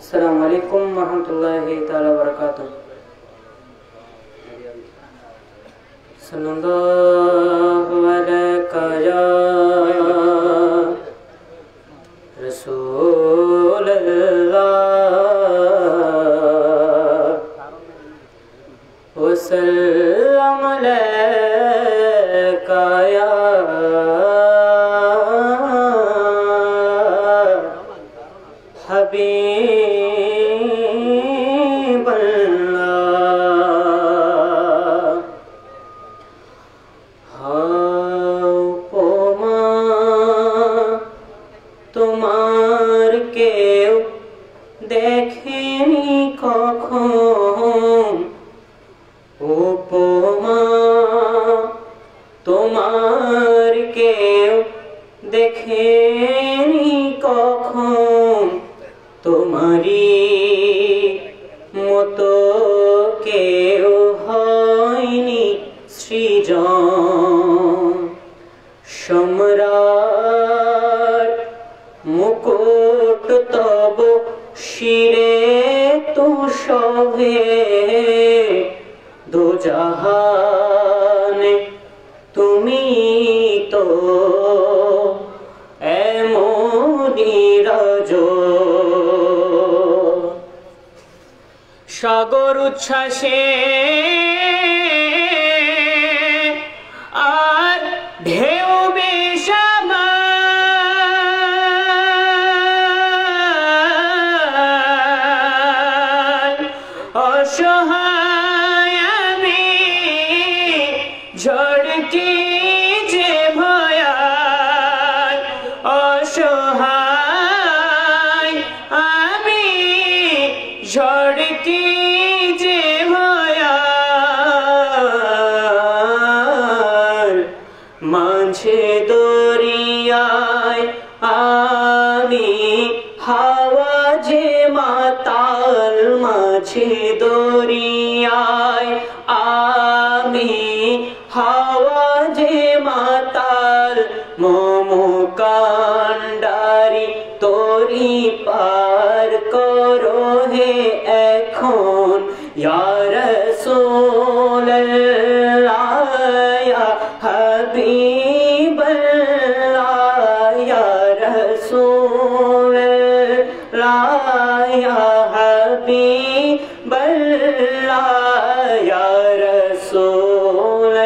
अस्सलामु अलैकुम वरहमतुल्लाहि ताला वबरकातुहू। सल्लल्लाहु अलैका या रसूल अल्लाह वसल्लम अलैका या हबीब अल्लाह। हाउ पोमा তোমার কেউ দেখেনি কখন, উপমা তোমার কেউ দেখেনি কখন, তোমারি মতো কেউ হয়নি সৃজন। সম্রাট মুকুট তব শিরে তো শোভে, দোজাহানে তুমি তো এমনই রাজো। সাগর উচ্ছ্বাসে আর ঢেউ অসহায় আমি ঝড়কি যে ভয়াল, অসহায় আমি ঝড়কি যে ভয়াল, মাঝে দরিয়ায় আমি হাওয়া যে মাতাল, মাঝে দরিয়ায় আমি হাওয়া যে মাতাল, মোমো কান্ডারি তোরি পার করো হে এখন, ইয়া রাসূলুল্লাহ ইয়া হাবিবাল্লাহ, ইয়া রাসূলুল্লাহ ইয়া হাবিবাল্লাহ, ইয়া রাসূলুল্লাহ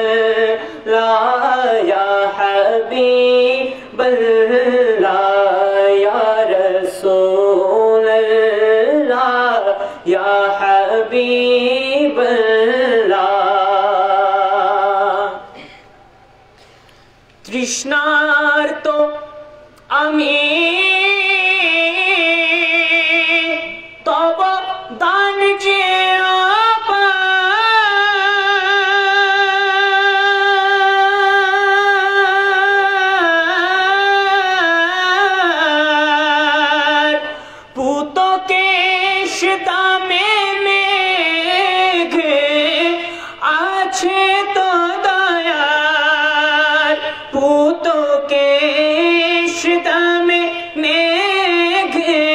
ইয়া হাবিবাল্লাহ, ইয়া রাসূলুল্লাহ ইয়া হাবিবাল্লাহ। তৃষ্ণার্ত আমি তব দান যে পুতকেশ দামে মেঘে আছে তো দয়ার, পুতকেশ দামে মেঘে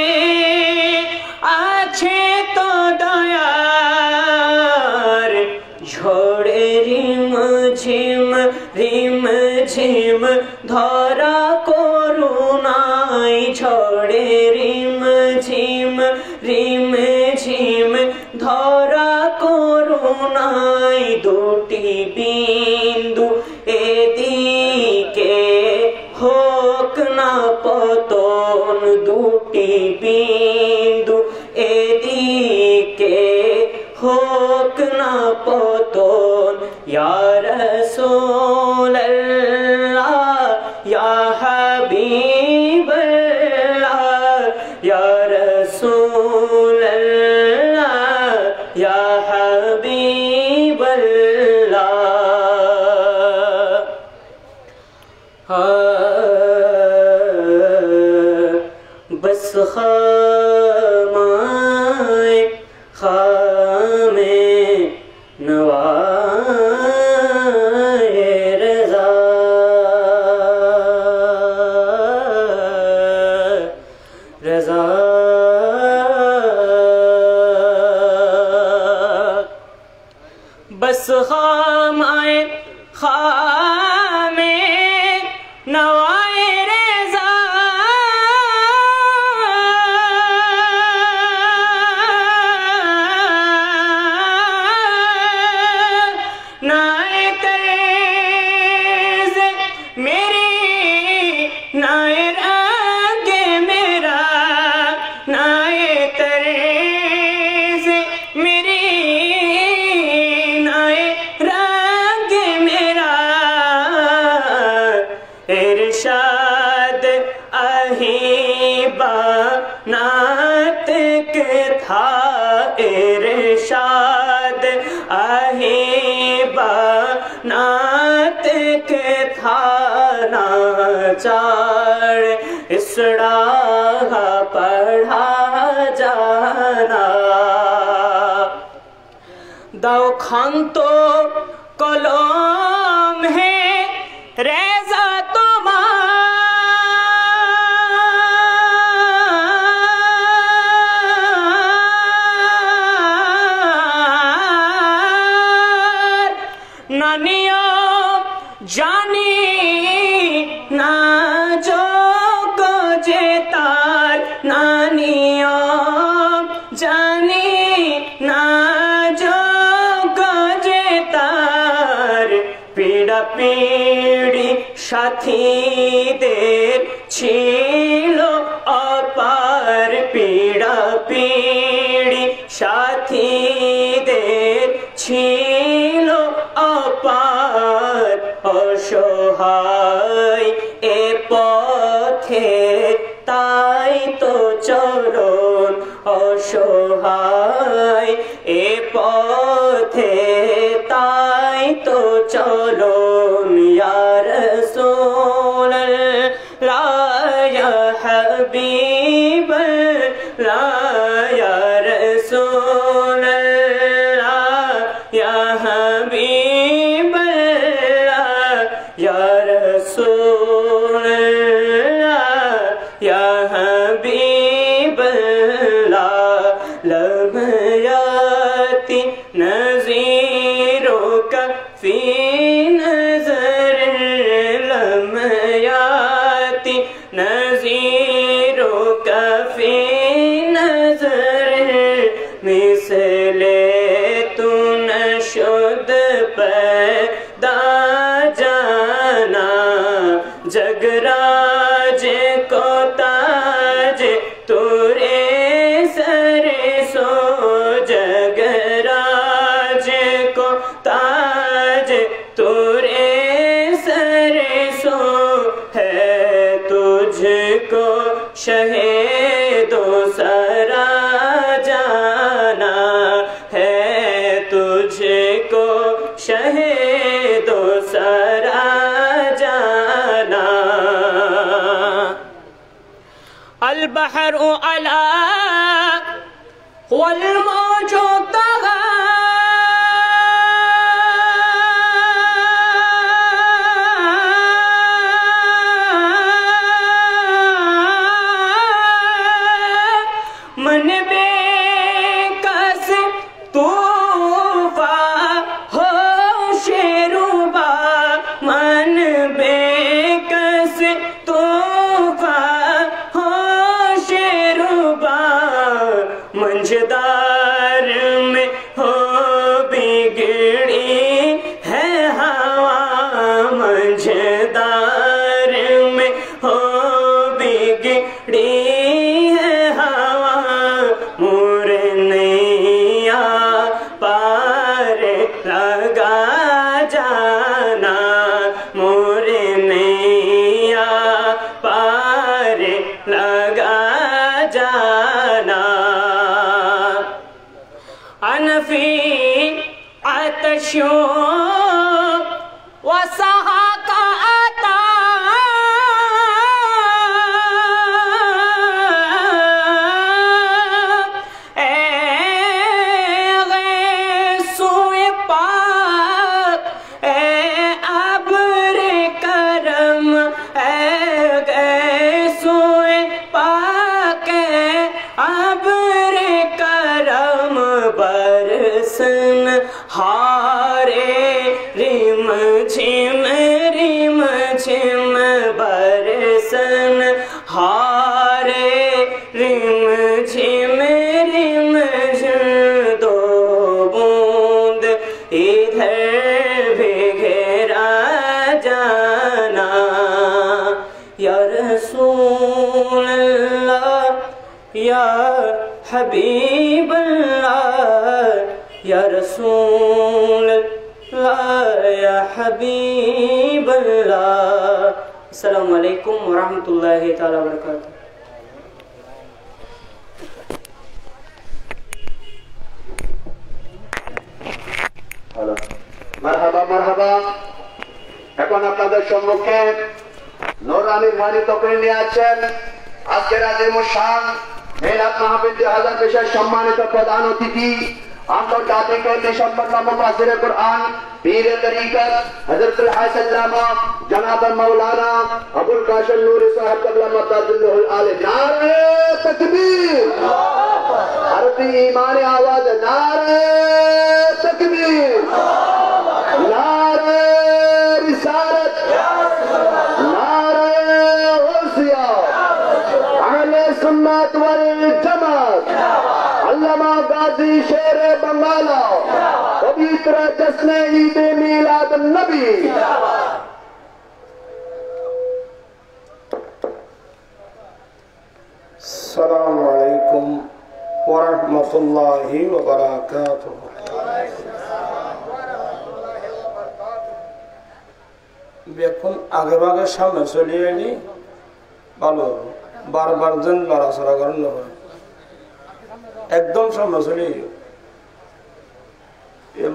আছে তো দয়ার, ঝড়ে রিম ঝিম ধরা করুণায়, ঝড়ে রিম ঝিম ধরা করুণায়, দুটি বিন্দু এদিকে হোক না পতন, দুটি বিন্দু এদিকে হোক না পতন, ইয়া রাসূলুল্লাহ ইয়া হাবিবাল্লাহ, ইয়া রাসূলুল্লাহ ইয়া হাবিবাল্লাহ। बस खामाए खामे नवाए रज़ा, रज़ा नाए रंग मेरा, नाए तर्ज़ मेरी, नाए रंग मेरा। इरशाद अहीबा नातिक था, इरशाद अहीबा नातिक था। नाचार इसड़ा पढ़ा जाना, दाव खान तो कलम है रेजा तुम्हार। नानिया जानी ना जो को जेतार, नानिया जानी ना जो को जेतार। पीड़ा पीड़ी साथी देर छिलो अपार, पीड़ा पीड़ी साथी देर छिलो अपार। असहाय ए पथे ताई तो चलुन, असहाय ए पथे ताई तो चलुन। या रसूलल्लाह या हबीबल्लाह, या रसूलल्लाह या हबीबल्लाह, या रसूलल्लाह या हबीबल्लाह। लब याती नज़ीरों का फी नज़र, लब याती नज़ीरों का फी नज़र। मिसले तू नशुद पैदा जाना, जगराज को ताज तुरे सर सो, जगराज को ताज तुरे सर सो। है तुझको शहीदो सरा जाना, है तुझको शहीदो सरा जाना। अल बहरु अला वल मौजु तगा, मन बेकस तूफा हो शेरुबा, मन बेकस तूफा हो शेरुबा। मंझदार में हो बिगड़ी है हवा, मंझदार में हो बिगड़ी है हवा। मोरे नैया पार लगा जाना, मोरे नैया पार लगा जाना। अनफी आतशों वसहा का आता, सोए पाक ए अब्र करम, सोए पाक अब्र करम। बरसन हारे रिम झिम बरसन हारे रिम झिम दो बूंद इधर भी घेरा जाना। यार रसूल अल्लाह या हबीब अल्लाह या रसूल अल्लाह या हबीब अल्लाह। अस्सलामु अलैकुम व रहमतुल्लाहि तआला व बरकातहू। মারহাবা মারহাবা। এখন আপনাদের সম্মুখে নূরানীর বাণী তকরির নিয়ে আছেন আজকের আজিম শান মিলাদ মাহফিল 2020 সম্মানিত প্রধান অতিথি আন্তর্জাতিক সম্মানিত মুফাসসিরে কুরআন পীরে তরিকত হযরতুল হাসান আল্লামা জনাব মাওলানা আবুল কাশেম নূরি সাহেব কবলা তাজুল্লাহুল আলী। নারে তাকবীর, আরবি ঈমানে আওয়াজ নারে তাকবীর, नारे रिसालत, नारे गौसिया, अहले सुन्नत वल जमात, अल्लामा गाजी शेर बंगाला, पवित्र जश्न ईद मिलाद नबी। अस्सलामु अलैकुम व रहमतुल्लाहि व बरकातुहू। এখন আগে ভাগে সামনে চলে এলি ভালো, বারবার যেন লড়াচড়া করেন না, একদম সামনে চলে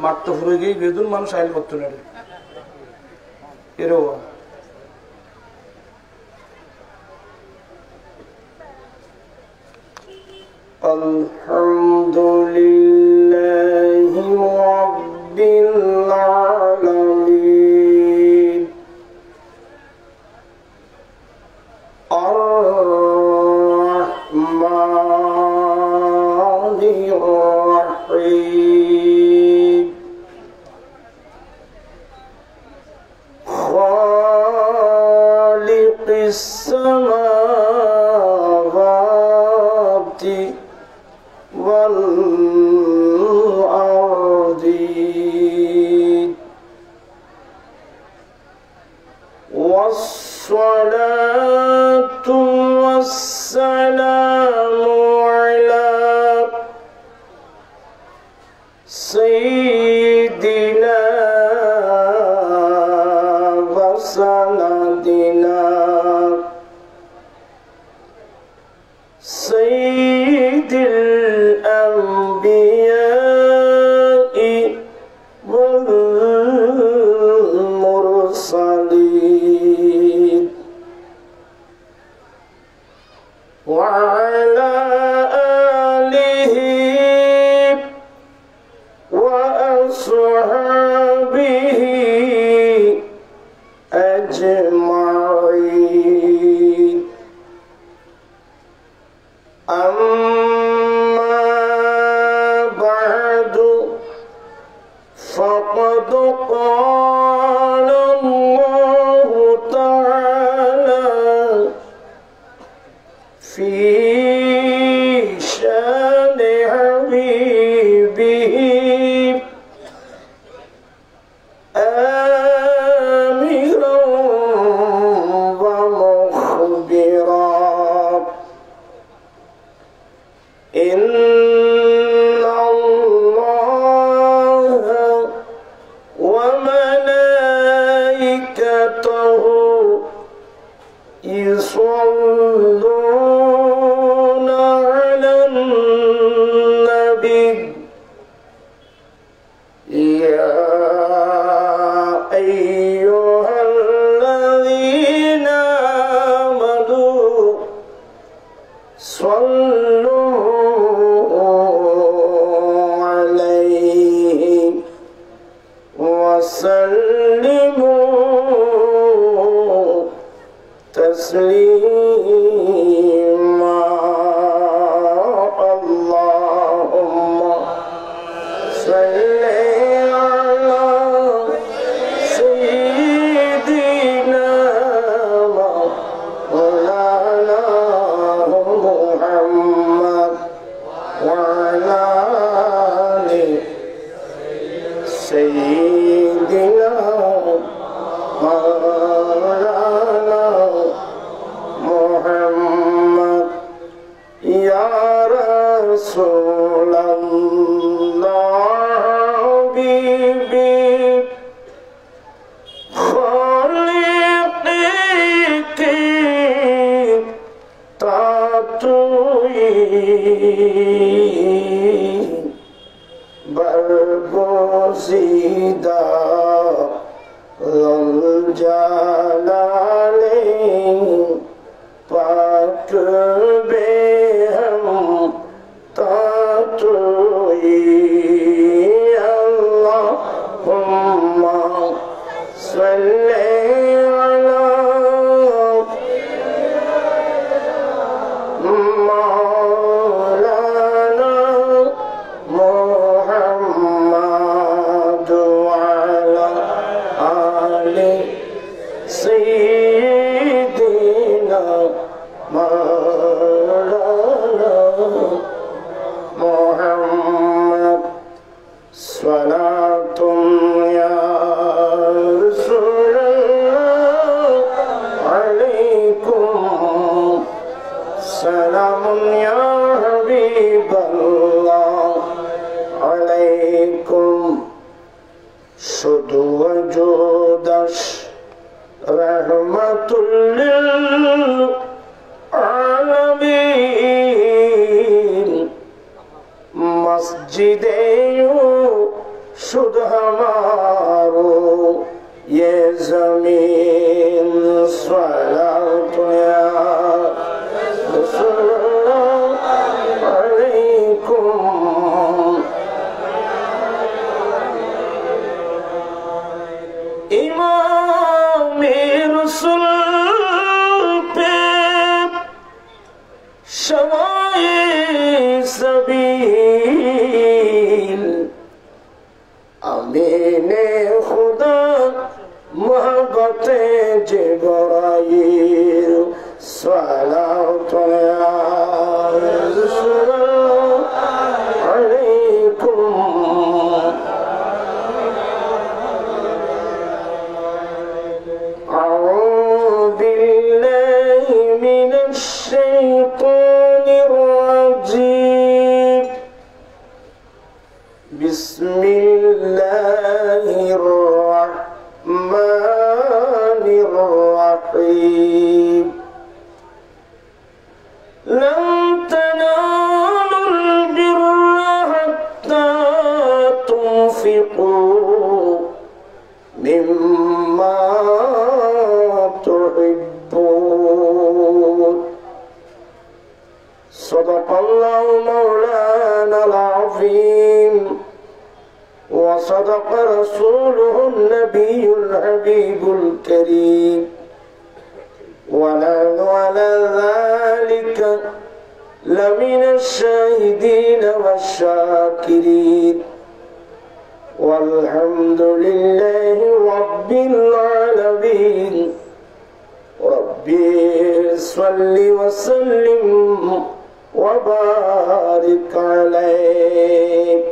মারতে ফুরে গিয়ে বেদুন মানুষ আইন করতে না এরও। আলহামদুলিল্লাহি রাব্বিল আলামিন আর-রাহমানির রাহিম খালিকিস সামাওয়াতি ওয়াল আরদিন والصلاة والسلام على سيدنا وسندنا سيد الأنبياء والمرسلين وعلى آله وأصحابه أجمعين. أما بعد فقد قال الله تعالى في شان حبيبه آمرا ومخبرا إن الله وملائكته يصلون على النبي يا أيها الذين آمنوا صلوا عليه وسلموا تسليما. রাসূলুল্লাহ বিবি খলিকি তাতুই বরগোজিদা লল জালালে পাক বেহম তাতুই আল্লাহুম্মা সাল্লি আলা মাওলানা মুহাম্মাদ ওয়া আলা আলি সাইয়্যিদিনা মাওলানা মুহাম্মদ সালাতুন ইয়া রাসূলুল্লাহ আলাইকুম সালামুন ইয়া হাবিবাল্লাহ আলাইকুম শুধু ওজুদাস রহমাতুল লিল আলামিন মসজিদে শুদ্ধ हमारो ये जमीन सलात या रसूलुल्लाह अलैकुम इमाम रसूल पे शवाए सबील अमीने खुदा मोहब्बते जिब्राइल सलात या रसूलुल्लाह अलैकुम أعوذ بالله من الشيطان الرجيم بسم الله الرحمن الرحيم لن تنالوا البر حتى تنفقوا مما تحبون صدق الله مولانا العظيم وصدق رسوله النبي الحبيب الكريم ونحن على ذلك لمن الشاهدين والشاكرين والحمد لله رب العالمين ربي صل وسلم وبارك عليه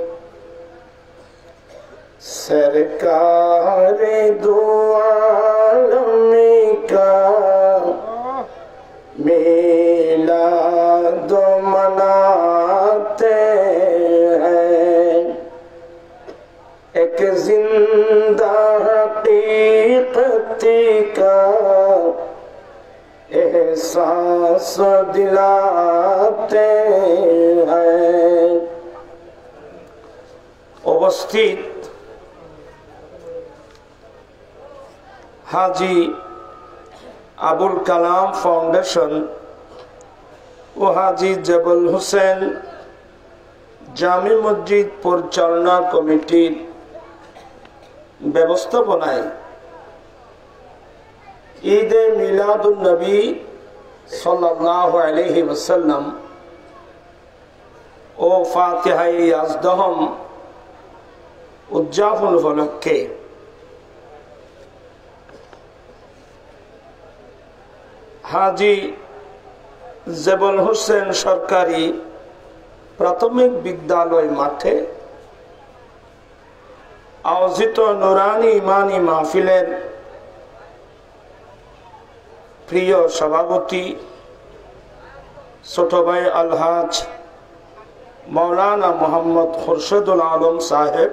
सरकार दो आलम का मेला दो मनाते हैं एक जिंदा हकीकत का एहसास दिलाते हैं उपस्थित हाजी আবুল কালাম ফাউন্ডেশন ও হাজি জবল হোসেন জামি মসজিদ পরিচালনা কমিটির ব্যবস্থাপনায় ঈদে মিলাদুন নবী সাল্লাল্লাহু আলাইহি ওয়াসাল্লাম ও ফাতিহায়ে ইয়াজদহম উদযাপন উপলক্ষে হাজি জবল হোসেন সরকারি প্রাথমিক বিদ্যালয় মাঠে আয়োজিত নুরানি ইমানি মাহফিলের প্রিয় সভাপতি ছোট ভাই আলহাজ मौलाना मोहम्मद खुर्शीदुल आलम साहेब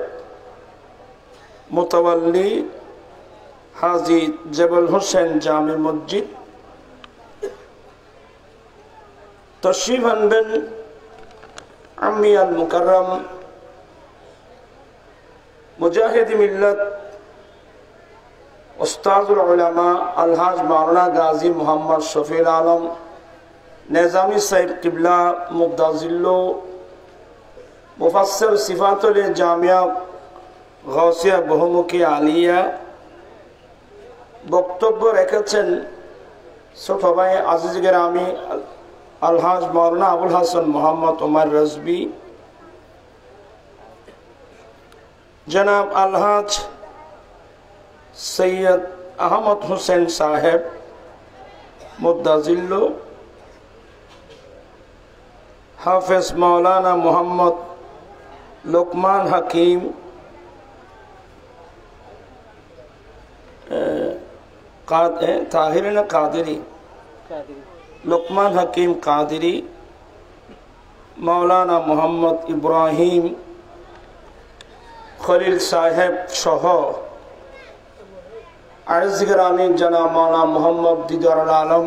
मुतवल्ली हाजी जबल हुसैन जामे मस्जिद तशरीफ आनবেন अम्मी अल मुकर्रम मुजाहिद मिल्लत उस्ताजुल उलमा अलहाज मौलाना गाजी मोहम्मद शफील आलम निजामी साहिब किबला मुक्ताजिल्लो मुफस्सिर सिफातुल जामिया गौसिया बहुमुखी आलिया বক্তব্য রেখেছেন ছোট ভাই আজিজ গ্রামী আলহাজ মৌলানা আবুল হাসান মোহাম্মদ ওমর রজবি, জনাব আলহাজ সৈয়দ আহমদ হোসেন সাহেব মুদ্দাজিল্লো, হাফেজ মৌলানা মোহাম্মদ লোকমান হাকিম ताहिर कादरी लुकमान हकीम कादरी, मौलाना मोहम्मद इब्राहिम खलील साहेब सह आर्ज ग्रामी जना मौलाना मोहम्मद दीदार आलम,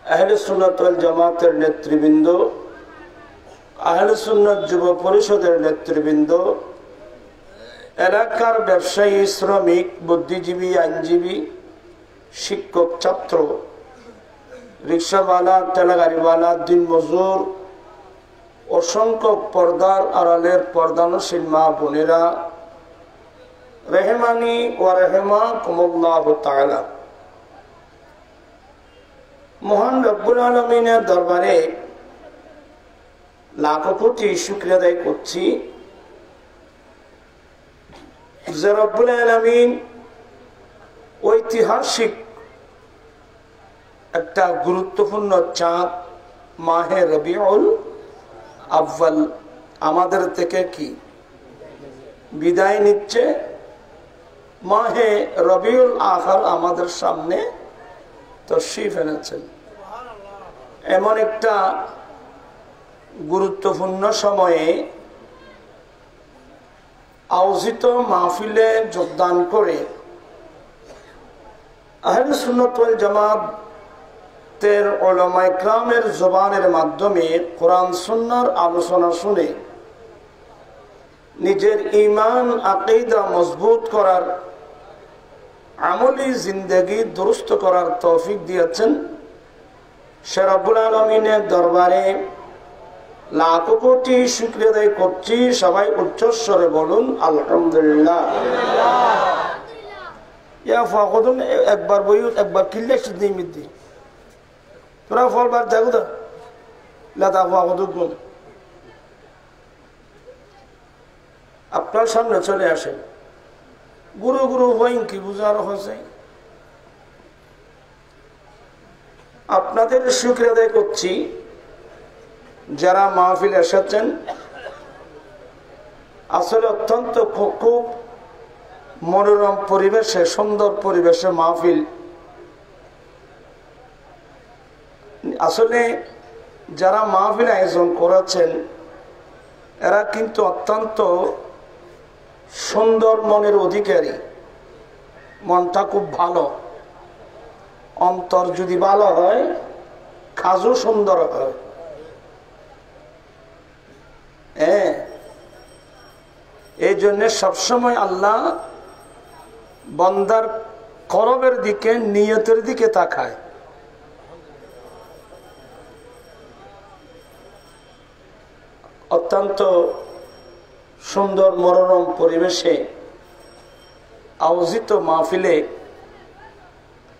अहले सुन्नत वल जमातेर नेतृबृंद, अहले सुन्नत जुब परिषदेर नेतृबृंद, এলাকার ব্যবসায়ী, শ্রমিক, বুদ্ধিজীবী, আইনজীবী, শিক্ষক, ছাত্র, রিক্সাওয়ালা, ঠেলাগাড়িওয়ালা, দিনমজুর, অসংখ্য পর্দার আড়ালের পর্দানশীল মা বোনেরা, রেহমানি ওয়া রাহিমাকুমুল্লাহু তাআলা। মহান রব্বুল আলামিনের দরবারে লাখো কোটি শুকরিয়া আদায় করছি যে রব্বুল আলামিন ঐতিহাসিক একটা গুরুত্বপূর্ণ চাঁদ মাহে রবিউল আউয়াল আমাদের থেকে কি বিদায় নিচ্ছে, মাহে রবিউল আখির আমাদের সামনে তশরিফ এনেছেন। এমন একটা গুরুত্বপূর্ণ সময়ে আয়োজিত মাহফিলে যোগদান করে আহলে সুন্নাত ওয়াল জামাতের উলামায়ে কেরামের জবানের মাধ্যমে কোরআন সুন্নাহর আলোচনা শুনে নিজের ঈমান আকীদা মজবুত করার, আমলি জিন্দেগি দুরুস্ত করার তৌফিক দিয়েছেন। সে রব্বুল আলামিনের দরবারে লাখো কোটি শুকরিয়া আদায় করছি। সবাই উচ্চস্বরে বলুন আলহামদুলিল্লাহ। ইয়া ফাকুদুন একবার বইও একবার কিল্লে সিদ্ধি মিদ্দি তোরা ফলবার দেখো তো লাদা ফাকুদুন আপনার সামনে চলে আসে গুরু গুরু হইন কি বুঝার হয়েছে। আপনাদের শুকরিয়া আদায় করছি যারা মাহফিল এসেছেন। আসলে অত্যন্ত খুব মনোরম পরিবেশে, সুন্দর পরিবেশে মাহফিল। আসলে যারা মাহফিল আয়োজন করেছেন এরা কিন্তু অত্যন্ত সুন্দর মনের অধিকারী, মনটা খুব ভালো। অন্তর যদি ভালো হয় কাজও সুন্দর হয়। এই জন্য সবসময় আল্লাহ বান্দার কলবের দিকে, নিয়তের দিকে তাকায়। অত্যন্ত সুন্দর মনোরম পরিবেশে আয়োজিত মাহফিলে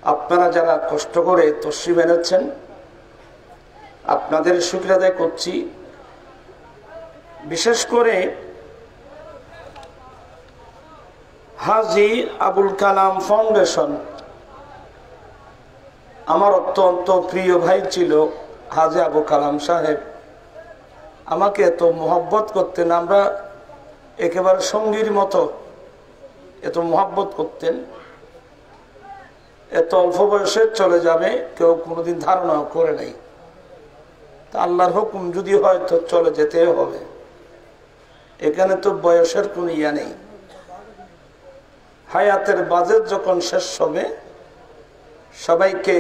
আপনারা যারা কষ্ট করে তশরিফ এনেছেন আপনাদের শুকরিয়া আদায় করছি। বিশেষ করে হাজী আবুল কালাম ফাউন্ডেশন, আমার অত্যন্ত প্রিয় ভাই ছিল হাজী আবুল কালাম সাহেব। আমাকে এত মোহব্বত করতেন, আমরা একেবারে সঙ্গীর মতো এত মোহব্বত করতেন। এত অল্প বয়সে চলে যাবে কেউ কোনোদিন ধারণা করে নাই। তা আল্লাহর হুকুম যদি হয় তো চলে যেতে হবে। এখানে তো বয়সের কোনো ইয়া নেই। হায়াতের বাজেট যখন শেষ হবে সবাইকে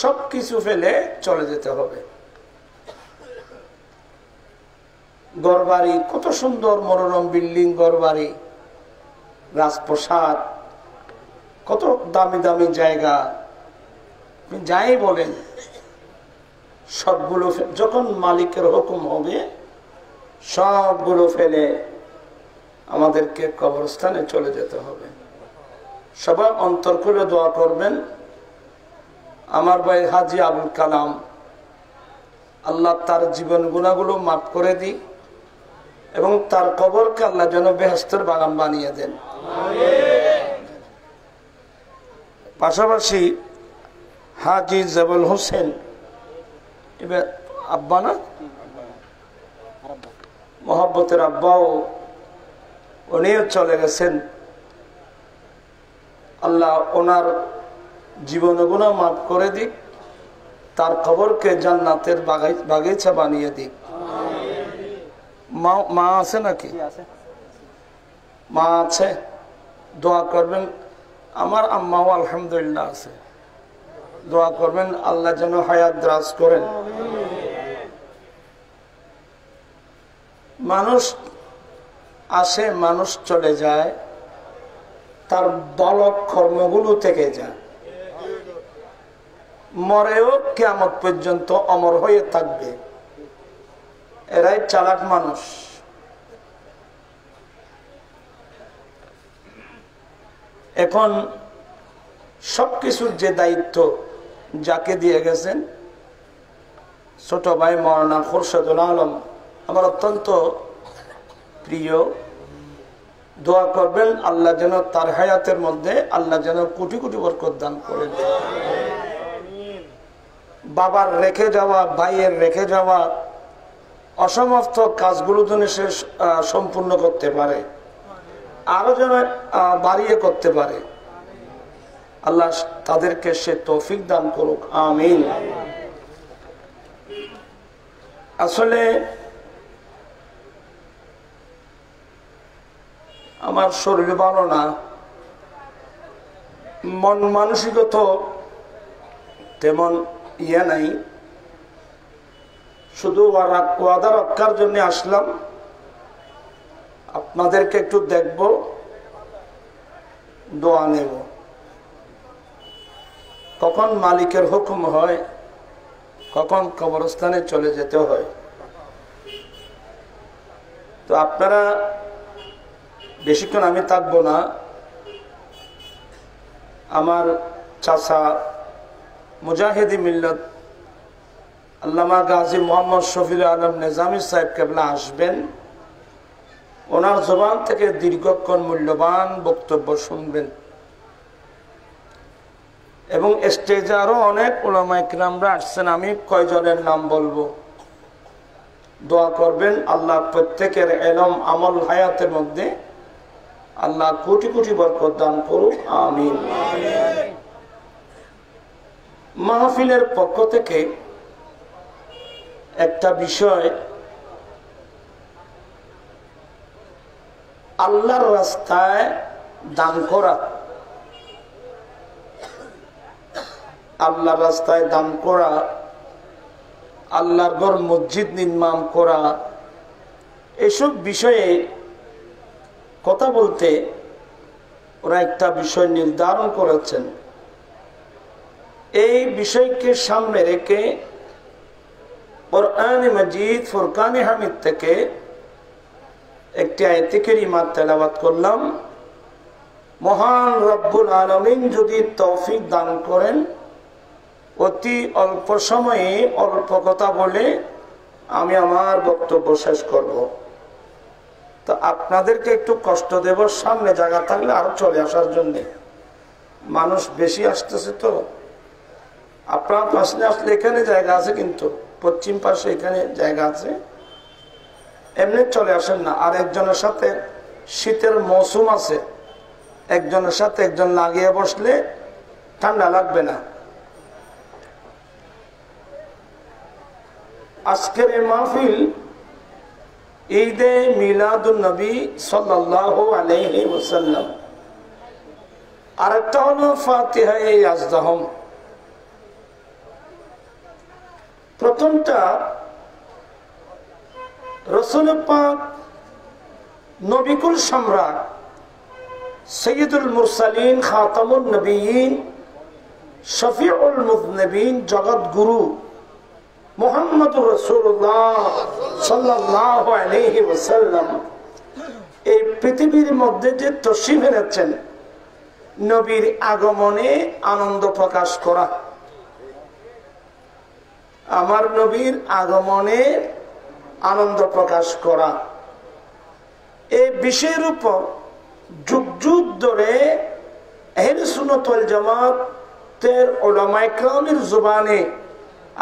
সবকিছু ফেলে চলে যেতে হবে। ঘরবাড়ি, কত সুন্দর মনোরম বিল্ডিং, ঘরবাড়ি, রাজপ্রাসাদ, কত দামি দামি জায়গা, যাই বলেন সবগুলো যখন মালিকের হুকুম হবে সবগুলো ফেলে আমাদেরকে কবরস্থানে চলে যেতে হবে। সবাই অন্তর খুলে দোয়া করবেন। আমার ভাই হাজী আবুল কালাম, আল্লাহ তার জীবন গুণাগুলো মাফ করে দিক এবং তার কবরকে আল্লাহ যেন বেহেশতের বাগান বানিয়ে দেন। পাশাপাশি হাজী জবল হোসেন, এবার আব্বা না, মোহাব্বতের আব্বাও, উনিও চলে গেছেন। আল্লাহ ওনার জীবন গুনাহ মাফ করে দিক, তার কবরকে জান্নাতের বাগিচা বানিয়ে দিক। মা আছে নাকি? মা আছে, দোয়া করবেন। আমার আম্মাও আলহামদুলিল্লাহ আছে, দোয়া করবেন আল্লাহ যেন হায়াত দারাজ করেন। মানুষ আসে, মানুষ চলে যায়, তার বলক কর্মগুলো থেকে যায়, মরেও কিয়ামত পর্যন্ত অমর হয়ে থাকবে। এরাই চালাক মানুষ। এখন সবকিছুর যে দায়িত্ব যাকে দিয়ে গেছেন, ছোট ভাই মাওলানা খোরশেদুল আলম আমার অত্যন্ত প্রিয়, দোয়া করবেন আল্লাহ যেন তার হায়াতের মধ্যে আল্লাহ যেন কোটি কোটি বরকত দান করেন। বাবার রেখে যাওয়া, ভাইয়ের রেখে যাওয়া অসমাপ্ত কাজগুলো যেন সে সম্পূর্ণ করতে পারে, আরো যেন বাড়িয়ে করতে পারে। আল্লাহ তাদেরকে সে তৌফিক দান করুক, আমিন। আসলে আমার শরীর ভালো না, মন মানসিকত তেমন ইয়ে নাই, শুধু ওয়াদা রক্ষার জন্য আসলাম। আপনাদেরকে একটু দেখব, দোয়া নেব। কখন মালিকের হুকুম হয়, কখন কবরস্থানে চলে যেতে হয়। তো আপনারা বেশিক্ষণ আমি থাকবো না। আমার চাচা মুজাহিদি মিল্লত আল্লামা গাজী মোহাম্মদ শফিউল আলম নিজামী সাহেব কেবলা আসবেন। ওনার জবান থেকে দীর্ঘক্ষণ মূল্যবান বক্তব্য শুনবেন এবং স্টেজে আরো অনেক উলামায়ে কিরামরা আসছেন। আমি কয়জনের নাম বলবো, দোয়া করবেন আল্লাহ প্রত্যেকের ইলম আমল হায়াতের মধ্যে আল্লাহ কোটি কোটি বরকত দান করুক, আমিন। মাহফিলের পক্ষ থেকে একটা বিষয়, আল্লাহর রাস্তায় দান করা, আল্লাহর রাস্তায় দান করা, আল্লাহর ঘর মসজিদ নির্মাণ করা, এসব বিষয়ে কথা বলতে ওরা একটা বিষয় নির্ধারণ করেছেন। এই বিষয়কে সামনে রেখে কোরআনে মাজিদ ফুরকানে হামিদ থেকে একটি আয়াতে কারিমা তেলাওয়াত করলাম। মহান রব্বুল আলামিন যদি তৌফিক দান করেন, অতি অল্প সময়ে অল্প কথা বলে আমি আমার বক্তব্য শেষ করব। তো আপনাদেরকে একটু কষ্ট দেব, সামনে জায়গা থাকলে আরো চলে আসার জন্য। মানুষ বেশি আসতেছে তো, আপনার পাশে আসলে এখানে জায়গা আছে, কিন্তু পশ্চিম পাশে এখানে জায়গা আছে, এমনি চলে আসেন না। আর একজনের সাথে শীতের মৌসুম আছে, একজনের সাথে একজন লাগিয়ে বসলে ঠান্ডা লাগবে না। আজকের এই মাহফিল ঈদে মিলাদুন নবী সাল্লাল্লাহু আলাইহি ওয়াসাল্লাম, আরেকটা হলো ফাতিহায়ে ইয়াজদাহম। প্রথমটা রাসূল পাক নবিকুল সম্রাট সৈয়দুল মুরসালিন খাতামুন নবিয়্যিন শফিউল মুযনিবিন জগৎ গুরু মুহাম্মদুর রাসূলুল্লাহ সাল্লাল্লাহু আলাইহি ওয়াসাল্লাম এই পৃথিবীর মধ্যে যে তশরিফ এনেছেন, নবীর আগমনে আনন্দ প্রকাশ করা, আমার নবীর আগমনে আনন্দ প্রকাশ করা, এই বিষয়ের উপর যুগ যুগ ধরে আহলে সুন্নাত ওয়াল জামাতের উলামায়ে কেরামের জবানে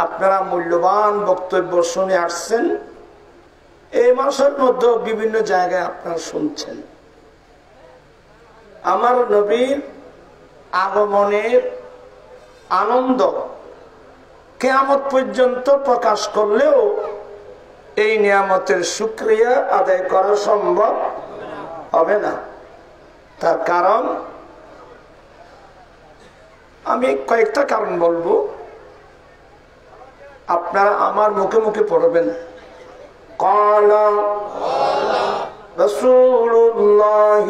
আপনারা মূল্যবান বক্তব্য শুনে আসছেন। এই মাসের মধ্যে বিভিন্ন জায়গায় আপনারা শুনছেন। আমার নবীর আগমনের আনন্দ কিয়ামত পর্যন্ত প্রকাশ করলেও এই নিয়ামতের শুকরিয়া আদায় করা সম্ভব হবে না। তার কারণ আমি কয়েকটা কারণ বলবো, আপনারা আমার মুখে মুখে পড়বেন। ক্বালা রাসূলুল্লাহ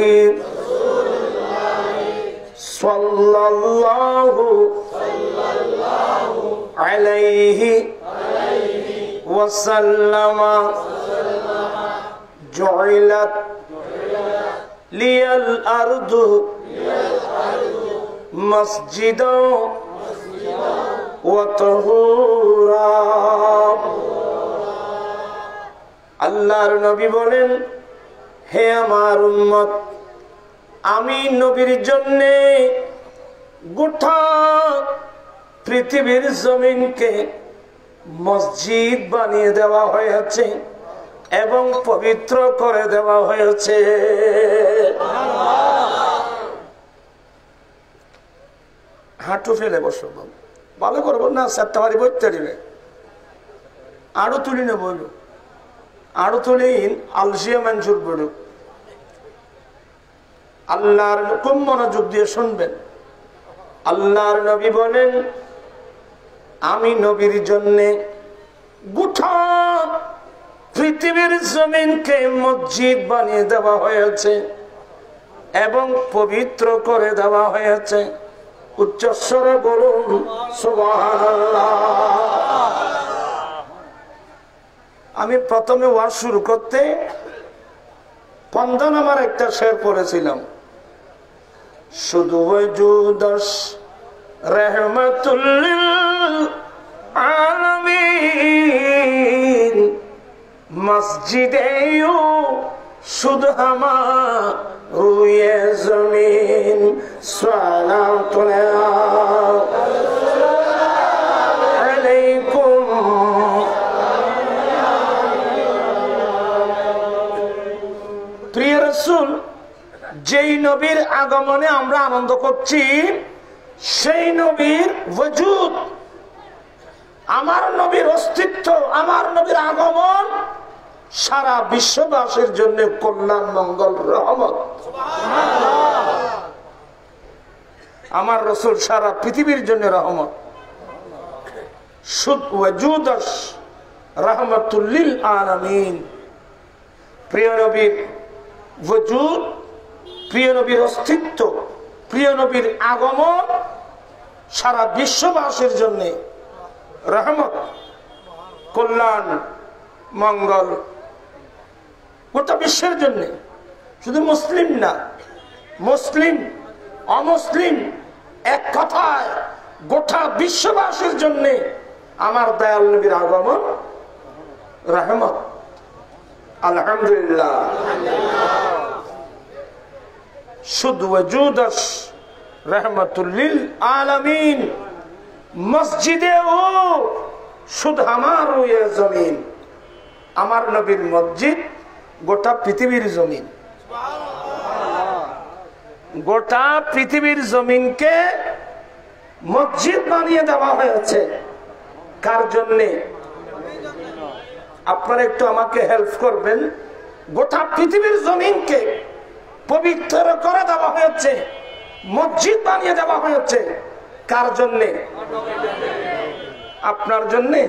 সাল্লাল্লাহু আলাইহি ওয়াসাল্লাম জুইলাত লিয়াল আরদু মসজিদাও ওয়া তাহুরা। আল্লাহর নবী বলেন, হে আমার উম্মত, আমি নবীর জন্যে গোটা পৃথিবীর জমিনকে মসজিদ বানিয়ে দেওয়া হয়েছে এবং পবিত্র করে দেওয়া হয়েছে। হাঁটু ফেলে বসো, ভালো করবো না, সেপ্টেম্বরে বইতে দিবে। আরো তুলি না বইল, আরো তুলি আলসিয়া মঞ্জুর বলুক। আল্লাহর খুব মনোযোগ দিয়ে শুনবেন। আল্লাহর নবী বলেন, আমি নবীর জন্যে গোটা পৃথিবীর জমিনকে মসজিদ বানিয়ে দেওয়া হয়েছে এবং পবিত্র করে দেওয়া হয়েছে। উচ্চস্বরে বলুন সুবহানাল্লাহ। আমি প্রথমে ওয়াজ শুরু করতে 15 নাম্বার একটা শের পড়েছিলাম, শুধু ওয়াজুদাস রাহমাতুল লিল আলামিন মসজিদে শুধু রুয়ে জমিন সালাতুন আলাইকুম। প্রিয় রাসূল, যেই নবীর আগমনে আমরা আনন্দ করছি, সেই নবীর ওয়াজুদ, আমার নবীর অস্তিত্ব, আমার নবীর আগমন সারা বিশ্ববাসীর জন্য কল্যাণ, মঙ্গল, রহমত। আমার রাসূল সারা পৃথিবীর জন্য রহমত। ওয়াজুদাস রাহমাতুল লিল আলামিন। প্রিয় নবীর ওয়াজুদ, প্রিয় নবীর অস্তিত্ব, প্রিয় নবীর আগমন সারা বিশ্ববাসীর জন্য রহমত, কল্যাণ, মঙ্গল, গোটা বিশ্বের জন্য। শুধু মুসলিম না, মুসলিম অমুসলিম এক কথায় গোটা বিশ্ববাসীর জন্য আমার দয়াল নবীর আগমন রহমত। আলহামদুলিল্লাহ। শুধু ওয়াজুদাস রাহমাতুল লিল আলামিন মসজিদে ও শুধু আমার ওয়ে জমিন। আমার নবীর মসজিদ গোটা পৃথিবীর জমিন। গোটা পৃথিবীর জমিনকে মসজিদ বানিয়ে দেওয়া হয়েছে। কার জন্যে? আপনারা একটু আমাকে হেল্প করবেন। গোটা পৃথিবীর জমিনকে পবিত্র করে দেওয়া হয়েছে, মসজিদ বানিয়ে দেওয়া হয়েছে কার জন্যে? আপনার জন্যে?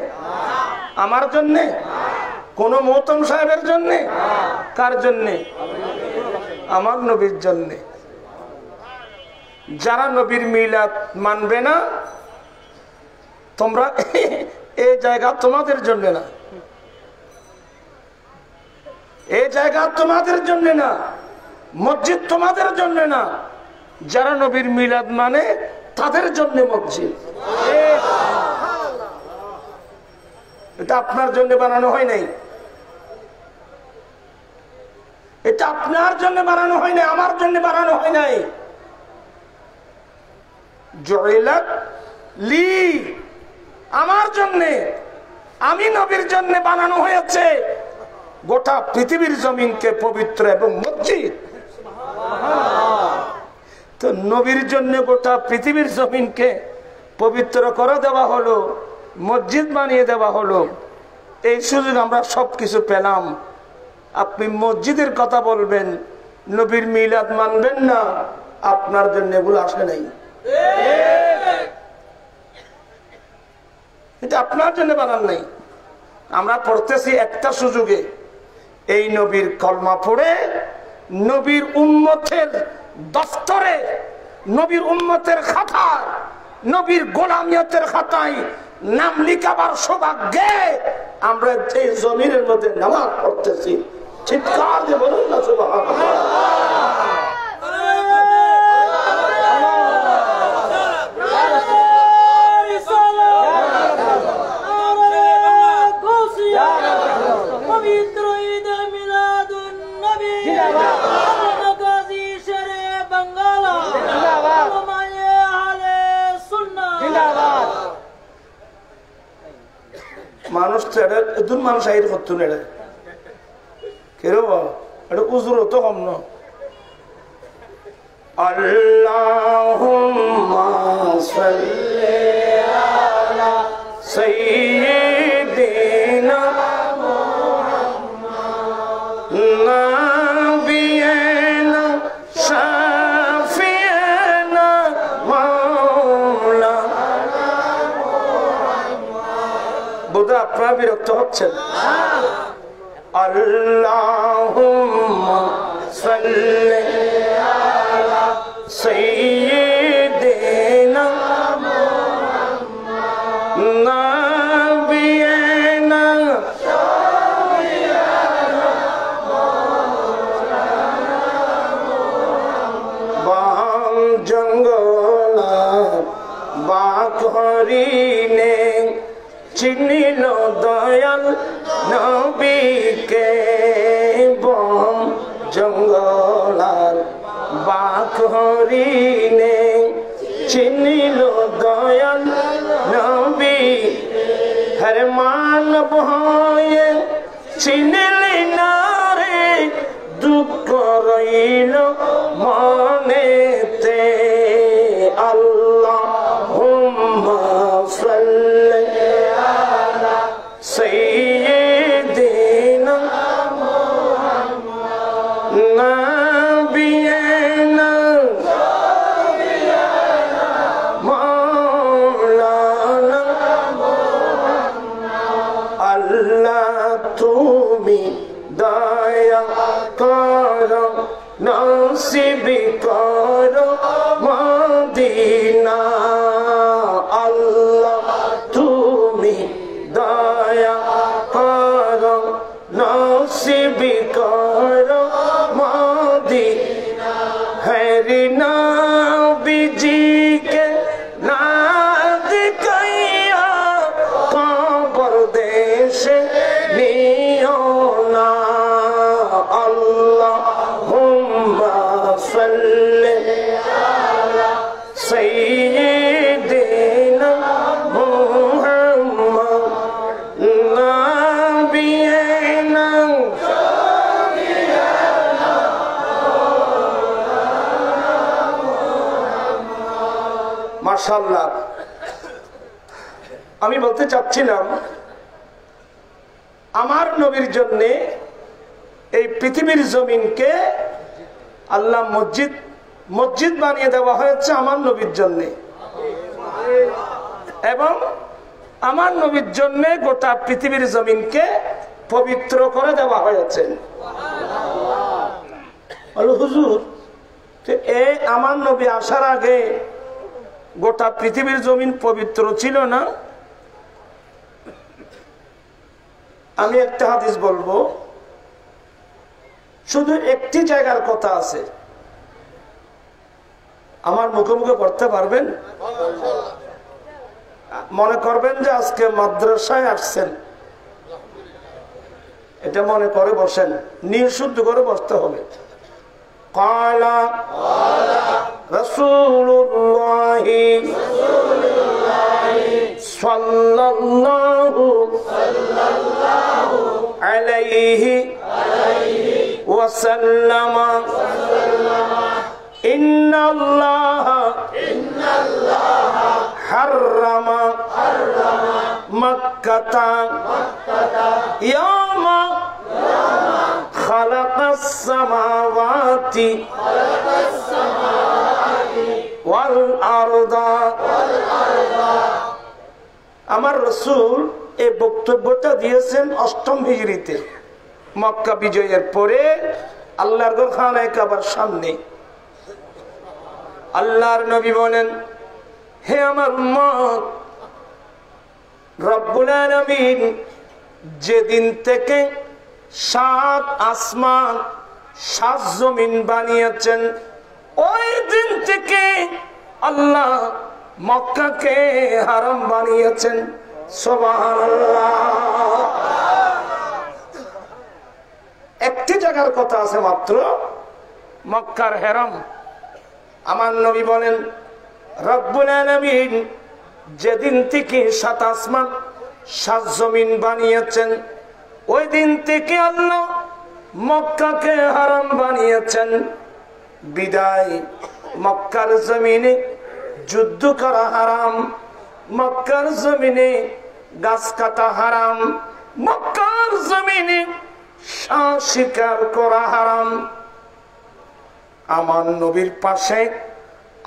আমার জন্যে? কোন মহতম সাহেবের জন্যে? কার জন্যে? আমার নবীর জন্যে। যারা নবীর মিলাদ মানবে না, তোমরা এই জায়গা তোমাদের জন্য না, এই জায়গা তোমাদের জন্য না, মসজিদ তোমাদের জন্য না। যারা নবীর মিলাদ মানে তাদের জন্য মসজিদ। এটা আপনার জন্য বানানো হয় নাই, এটা আপনার জন্য বানানো হয় নাই, আমার জন্য বানানো হয় নাই। জুইলাত লি, আমার জন্য, আমি নবীর জন্য বানানো হয়েছে গোটা পৃথিবীর জমিনকে পবিত্র এবং মসজিদ। তো নবীর জন্য গোটা পৃথিবীর জমিনকে পবিত্র করে দেওয়া হলো, মসজিদ বানিয়ে দেওয়া হলো। এই সুযোগ আমরা সবকিছু পেলাম। আপনি মসজিদের কথা বলবেন, নবীর মিলাদ মানবেন না, আপনার জন্য এগুলো আসে নাই, এটা আপনার জন্য বানান নাই। আমরা পড়তেছি একটা সুযোগে, এই নবীর কলমা পড়ে নবীর উম্মতের দফতরে, নবীর উম্মতের খাতায়, নবীর গোলামিয়তের খাতায় নাম লিখাবার সৌভাগ্যে আমরা এই জমিনের মধ্যে নামাজ পড়তেছি। চিৎকার দিয়ে বলুন না সুবহানাল্লাহ। মানুষ তো এটা দুন মানুষ আইর করতো না, এটা কেরো এটা উজুর তো কম না। আল্লাহুম্মা সাল্লি আলা সাইয়্যিদিনা মুহাম্মাদ নাবিয়িনা শাফিয়িনা মাওলানা মুহাম্মদ। বোধহয় আপনারা বিরক্ত হচ্ছেন। আল্লাহুম্মা সাল্লি আলা সাইয়্যিদিনা মুহাম্মাদ নাবিয়িনা শাফিয়িনা মাওলানা মুহাম্মদ। বাম জঙ্গলা বাক হরিণে চিনিল দয়াল নবীকে, বম জঙ্গলার বাক হরিণে চিনিল দয়াল নবী। হর মানব হয়ে চিনিলি না রে, দুঃখ রইল মনেতে। আল্লাহুম্মা সাল্লি আলা সাইয়্যিদিনা মুহাম্মাদ নাবিয়িনা শাফিয়িনা মাওলানা মুহাম্মদ। আল্লাহ তুমি দয়া করো, নসিব করো মদিনা। আল্লাহ তুমি দয়া করো, নসিব করো মদিনা। হরি নবীজিকে না দেখাইয়া কবর দেশে নিও না। আল্লাহুম্মা সাল্লি আলা সাইয়্যিদিনা মুহাম্মাদ নাবিয়িনা শাফিয়িনা মাওলানা মুহাম্মাদ। মাশাআল্লাহ। আমি বলতে চাচ্ছিলাম আমার নবীর জন্য এই পৃথিবীর জমিনকে আল্লাহ মসজিদ বানিয়ে দেওয়া হয়েছে আমার নবীর জন্য, এবং আমার নবীর জন্য গোটা পৃথিবীর জমিনকে পবিত্র করে দেওয়া হয়েছে। হুজুর, আমার নবী আসার আগে গোটা পৃথিবীর জমিন পবিত্র ছিল না? আমি একটা হাদিস বলবো, শুধু একটি জায়গার কথা আছে, আমার মুখে মুখে পড়তে পারবেন? মনে করবেন যে আজকে মাদ্রাসায় আসছেন, এটা মনে করে বসেন, নিঃশুদ্ধ করে বসতে হবে। কালা রাসূলুল্লাহি সাল্লাল্লাহু আলাইহি ওয়াসাল্লাম ইন্নাল্লাহা হাররামা মাক্কাতা ইয়ামা খালাকাস সামাওয়াতি ওয়াল আরদা। আমার রাসূল এই বক্তব্যটা দিয়েছেন 8ম হিজরিতে, মক্কা বিজয়ের পরে আল্লাহর ঘর খানায়ে কাবার সামনে। আল্লাহর নবী বলেন, হে আমার উম্মত, রব্বুল আলামিন যেদিন থেকে 7 আসমান 7 জমিন বানিয়েছেন, ওই দিন থেকে আল্লাহ মক্কাকে হারাম বানিয়েছেন। সুবহানাল্লাহ। একটি জায়গার কথা আছে মাত্র, মক্কার হারাম। আমার নবী বলেন, রব্বুল আলামিন যেদিন থেকে 7 আসমান 7 জমিন বানিয়েছেন, ওই দিন থেকে আল্লাহ মক্কাকে হারাম বানিয়েছেন। বিদায় মক্কার জমিনে যুদ্ধ করা হারাম, মক্কার জমিনে গাছ কাটা হারাম, মক্কার জমিনে শিকার করা হারাম। আমার নবীর পাশে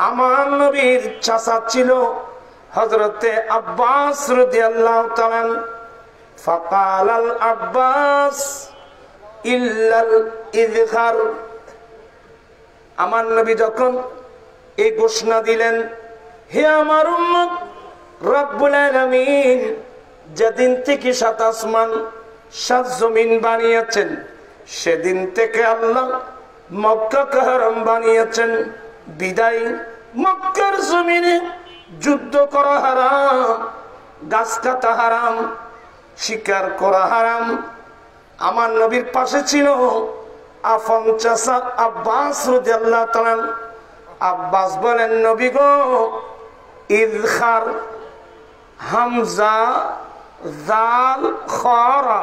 আমার নবীর চাচা ছিল হযরতে আব্বাস রাদিয়াল্লাহু তাআলা। ফাকালাল আব্বাস ইল্লাল ইযখার। আমার নবী যখন এই ঘোষণা দিলেন, হে আমার উম্মত, রব্বুল আলামিন যেদিন থেকে 7 আসমান 7 জমিন বানিয়েছেন, সেদিন থেকে আল্লাহ মক্কাকে হারাম বানিয়েছেন। বিদায় মক্কার জমিনে যুদ্ধ করা হারাম, গাছ কাটা হারাম, শিকার করা হারাম। আমার নবীর পাশে ছিল আফন চাচা আব্বাস রাদিয়াল্লাহু তাআলা। আব্বাস বলেন, নবী গো, ইযখার, হামজা জাল খরা,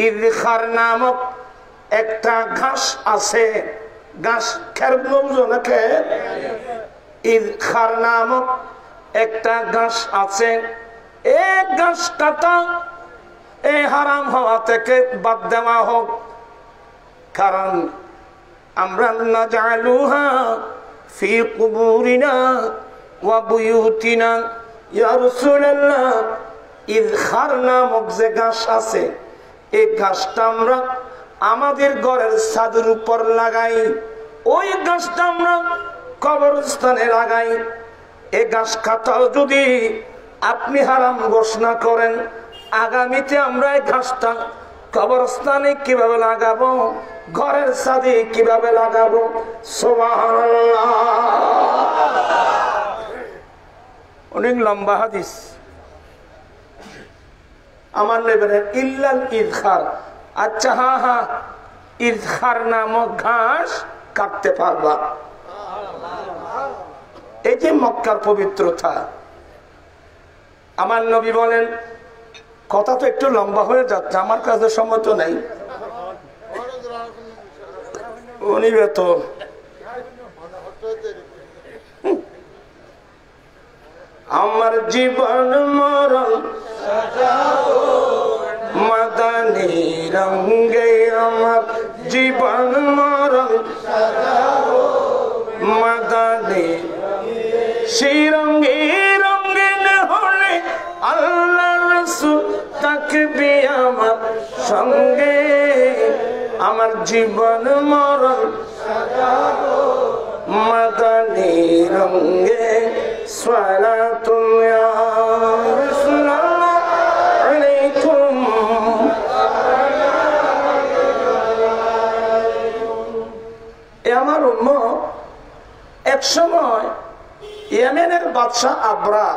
ইযখার নামক একটা ঘাস আছে। ঘাস খেরবুজনকে ইযখার নামক একটা ঘাস আছে। এই ঘাস কাটা এই হারাম হওয়া থেকে বাদ দেওয়া হোক, কারণ আমরা নাজালুহা ফি কুবুরিনা ওয়া বুয়ুতিনা। ইয়া রাসূলুল্লাহ, ইযখার নামক যে ঘাস আছে, এই ঘাসটা আমরা আমাদের ঘরের ছাদের উপর লাগাই, ওই ঘাসটা আমরা কবরস্থানে লাগাই। এই ঘাস কাটাও যদি আপনি হারাম ঘোষণা করেন, আগামীতে আমরা এই ঘাসটা কবরস্থানে কিভাবে লাগাবো, ঘরের ছাদে কিভাবে লাগাবো? সুবহানাল্লাহ। অনেক লম্বা হাদিস। আমার নেবেন ইল্লাল ইযখার। আচ্ছা, হ্যাঁ হ্যাঁ, ইযখার নামক ঘাস কাটতে পারবা। এই যে মক্কার পবিত্রতা। আমার নবী বলেন, কথা তো একটু লম্বা হয়ে যাচ্ছে, আমার কাছে সময় তো নেই। উনি তো আমার জীবন মরণ মাদানী থাকবি আমার সঙ্গে, আমার জীবন মরণ মাদানী রঙ্গে। সালাতুল ইয়া রাসূলুল্লাহ আলাইকুম। এ আমার উম্মত, এক সময় ইয়েমেনের বাদশা আবরা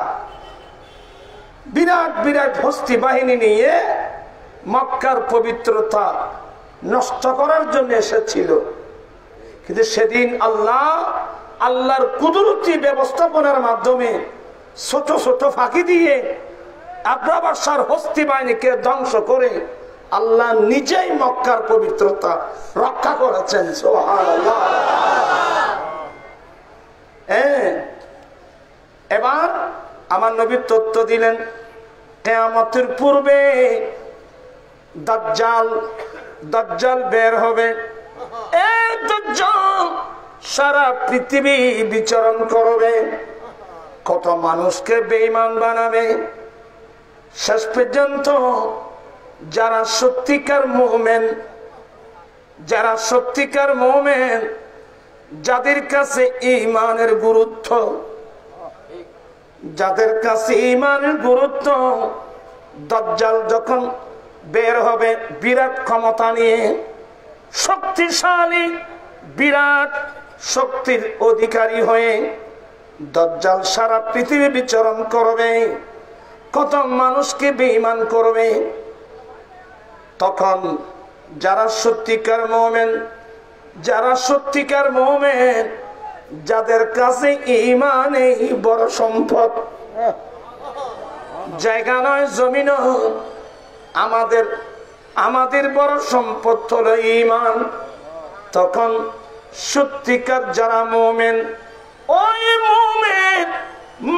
বিরাট বিরাট হস্তি বাহিনী নিয়ে মক্কার পবিত্রতা নষ্ট করার জন্য এসেছিল। কিন্তু সেদিন আল্লাহর কুদরতি ব্যবস্থাপনার মাধ্যমে ছোট ছোট ফাঁকি দিয়ে আবরা বাদশার হস্তি বাহিনীকে ধ্বংস করে আল্লাহ নিজেই মক্কার পবিত্রতা রক্ষা করেছেন। সুবহানাল্লাহ। এবার আমার নবী তথ্য দিলেন, কিয়ামতের পূর্বে দাজ্জাল বের হবে। এই দাজ্জাল সারা পৃথিবী বিচরণ করবে, কত মানুষকে বেঈমান বানাবে। শেষ পর্যন্ত যারা সত্যিকার মুমিন, যাদের কাছে ঈমানের গুরুত্ব, দাজ্জাল যখন বের হবে বিরাট ক্ষমতা নিয়ে, শক্তিশালী বিরাট শক্তির অধিকারী হয়ে দাজ্জাল সারা পৃথিবী বিচরণ করবে, কত মানুষকে বেঈমান করবে। তখন যারা সত্যিকার মুমিন, যাদের কাছে ঈমানই বড় সম্পদ, জায়গা নয় জমিন, আমাদের বড় সম্পদ হলো ঈমান। তখন সত্যিকার যারা মুমিন, ওই মুমিন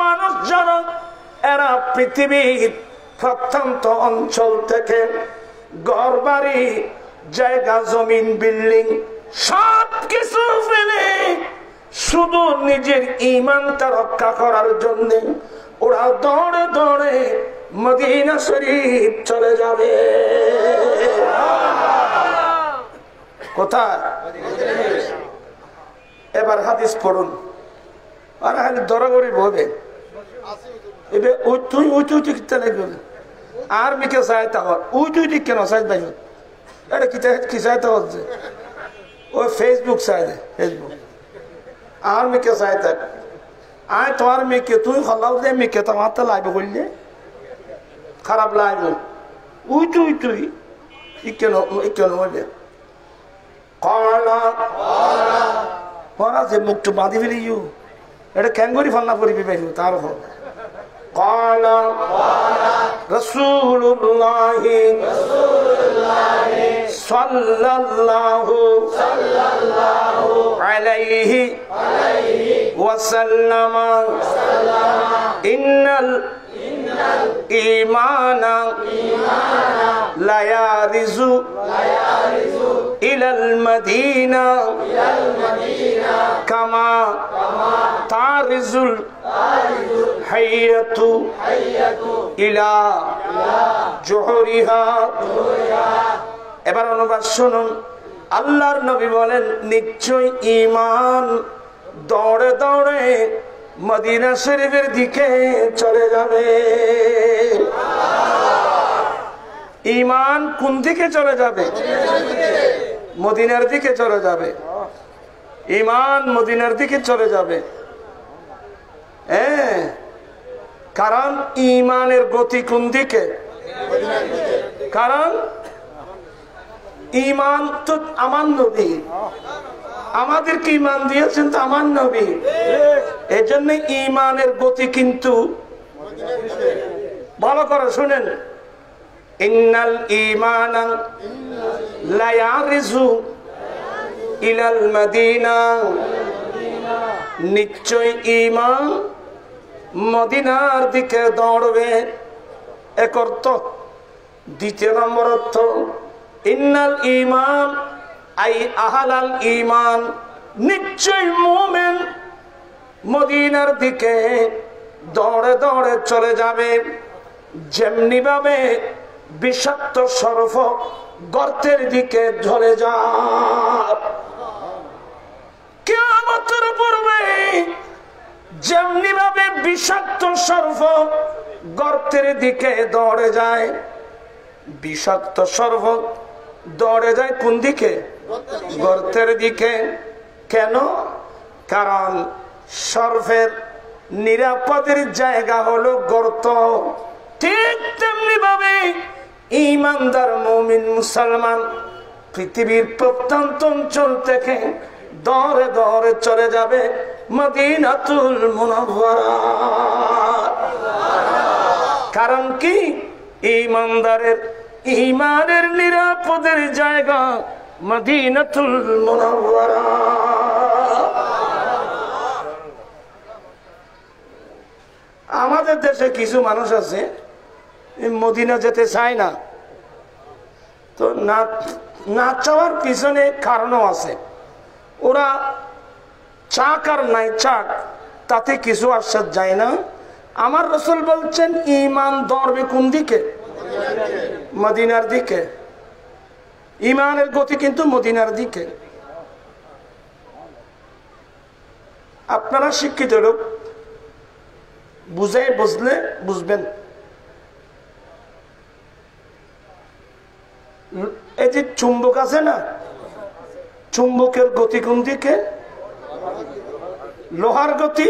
মানুষ যারা, এরা পৃথিবীর প্রত্যন্ত অঞ্চল থেকে ঘর বাড়ি, জায়গা জমিন, বিল্ডিং সব কিছু ফেলে শুধু নিজের ঈমানটা রক্ষা করার জন্য ওরা দৌড়ে দৌড়ে মদিনা শরীফ চলে যাবে। কোথায়? এবার হাদিস পড়ুন। আর দরাগরি বলবে তুই উঁচু কিনতে লাগবে আর মিকে চাইতে হওয়ার উঁচু কেন চাই ভাই এটা কি চাইতে হচ্ছে? ওই ফেসবুক চাই দে, ফেসবুক আর মিকে চাইতে আয় তোমার মেয়েকে তুই হলাও দে মেয়েকে তোমার তো লাগবে করলে খারাপ লাগবে। উঁচুই কেন বলবে কলা যে মুখটু বাঁধি ফেলি এটা কেন করি ফান্না করিবি পাইব তার হোক। قال رسول الله صلى الله عليه وسلم إن الإيمان لا يرز إلى المدينة كما تعرز الحية إلى جحرها। এবার অনুবাদ শুনুন। আল্লাহর নবী বলেন, নিশ্চয় ঈমান দৌড়ে দৌড়ে মদিনা শরীফের দিকে চলে যাবে। ঈমান কোন দিকে চলে যাবে? মদিনার দিকে চলে যাবে। ঈমান মদিনার দিকে চলে যাবে। কারণ ঈমানের গতি কোন দিকে? কারণ ঈমান তো আমার নবী, আমাদেরকে ঈমান দিয়েছেন তো আমার নবী। এই জন্য ঈমানের গতি কিন্তু ভালো করে শুনেন, ইন্নাল ঈমানা লা ইয়ারিজু ইলাল মদিনা, নিশ্চয় ঈমান মদিনার দিকে দৌড়বে। এক অর্থ। দ্বিতীয় নম্বর অর্থ, ইন্নাল ঈমান আই আহলাল ঈমান, নিশ্চয় মুমিন মদিনার দিকে দৌড়ে দৌড়ে চলে যাবে। যেমনি ভাবে বিষাক্ত সর্প গর্তের দিকে ঝরে যায়। কিয়ামতের পূর্বে যেমনি ভাবে বিষাক্ত সর্প গর্তের দিকে দৌড়ে যায়, বিষাক্ত সর্প দৌড়ে যায় কোন দিকে? গর্তের দিকে। কেন? কারণ সর্পের নিরাপদের জায়গা হলো গর্ত। ঠিক তেমনি ভাবে ঈমানদার মুমিন মুসলমান পৃথিবীর প্রত্যন্ত অঞ্চল থেকে দৌড়ে দৌড়ে চলে যাবে মদিনাতুল মুনাওয়ারা। কারণ কি? ঈমানদারের ঈমানের নিরাপদের জায়গা মদিনাতুল মুনাওয়ারা। আমাদের দেশে কিছু মানুষ আছে মদিনা যেতে চায় না, তো না চাওয়ার পিছনে কারণও আছে। ওরা চাক আর নাই চাক তাতে কিছু আশ্বাস যায় না। আমার রাসূল বলছেন ঈমান দৌড়বে কোন দিকে? মদিনার দিকে। ঈমানের গতি কিন্তু মদিনার দিকে। আপনারা শিক্ষিত লোক, বুঝে বুঝলে বুঝবেন। এই যে চুম্বক আছে না, চুম্বকের গতি কোন দিকে? লোহার গতি।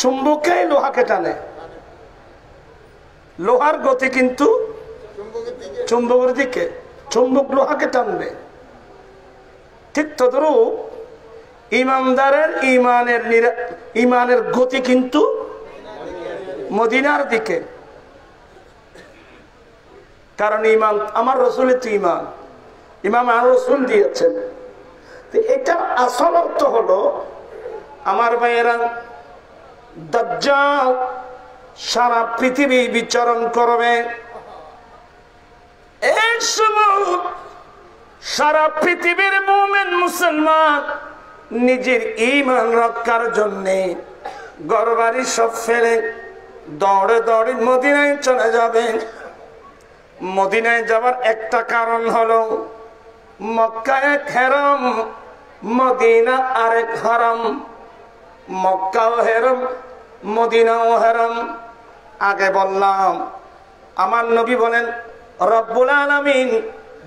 চুম্বকে লোহাকে টানে, লোহার গতি কিন্তু চুম্বকের দিকে। চুম্বক লোহাকে টানবে। ঠিক তদ্রূপ ঈমানদারের ঈমানের গতি কিন্তু মদিনার দিকে। কারণ ঈমান আমার রাসূলের তো ঈমান, ইমাম আর রাসূল দিয়েছেন। এটা আসল অর্থ হলো আমার ভাইয়েরা, দাজ্জাল সারা পৃথিবী বিচরণ করবে। এই সময় সারা পৃথিবীর মুমিন মুসলমান নিজের ঈমান রক্ষার জন্য ঘরবাড়ি সব ফেলে দৌড়ে দৌড়ে মদিনায় চলে যাবে। মদিনায় যাওয়ার একটা কারণ হলো মক্কা এক হারাম, মদিনা আরেক হারাম। মক্কাও হারাম, মদিনাও হারাম। আগে বললাম আমার নবী বলেন রব্বুল আলামিন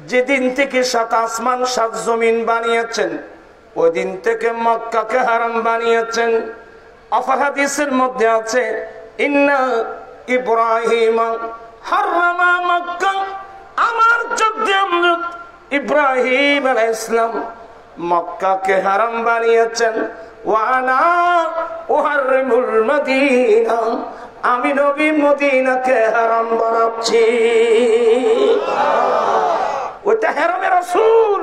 যেদিন থেকে 7 আসমান 7 জমিন বানিয়েছেন ওই দিন থেকে মক্কাকে হারাম বানিয়েছেন। অপর হাদিসের মধ্যে আছে ইন্না ইব্রাহিম হারামা মক্কা, আমার যোদ্ধা হযরত ইব্রাহিম আলাইহিস সালাম মক্কাকে হারাম বানিয়েছেন। ওয়া আনা উহাররিমুল মদিনা, আমি নবী মদিনাকে হারাম বানাচ্ছি। ওটা হারামে রাসূল,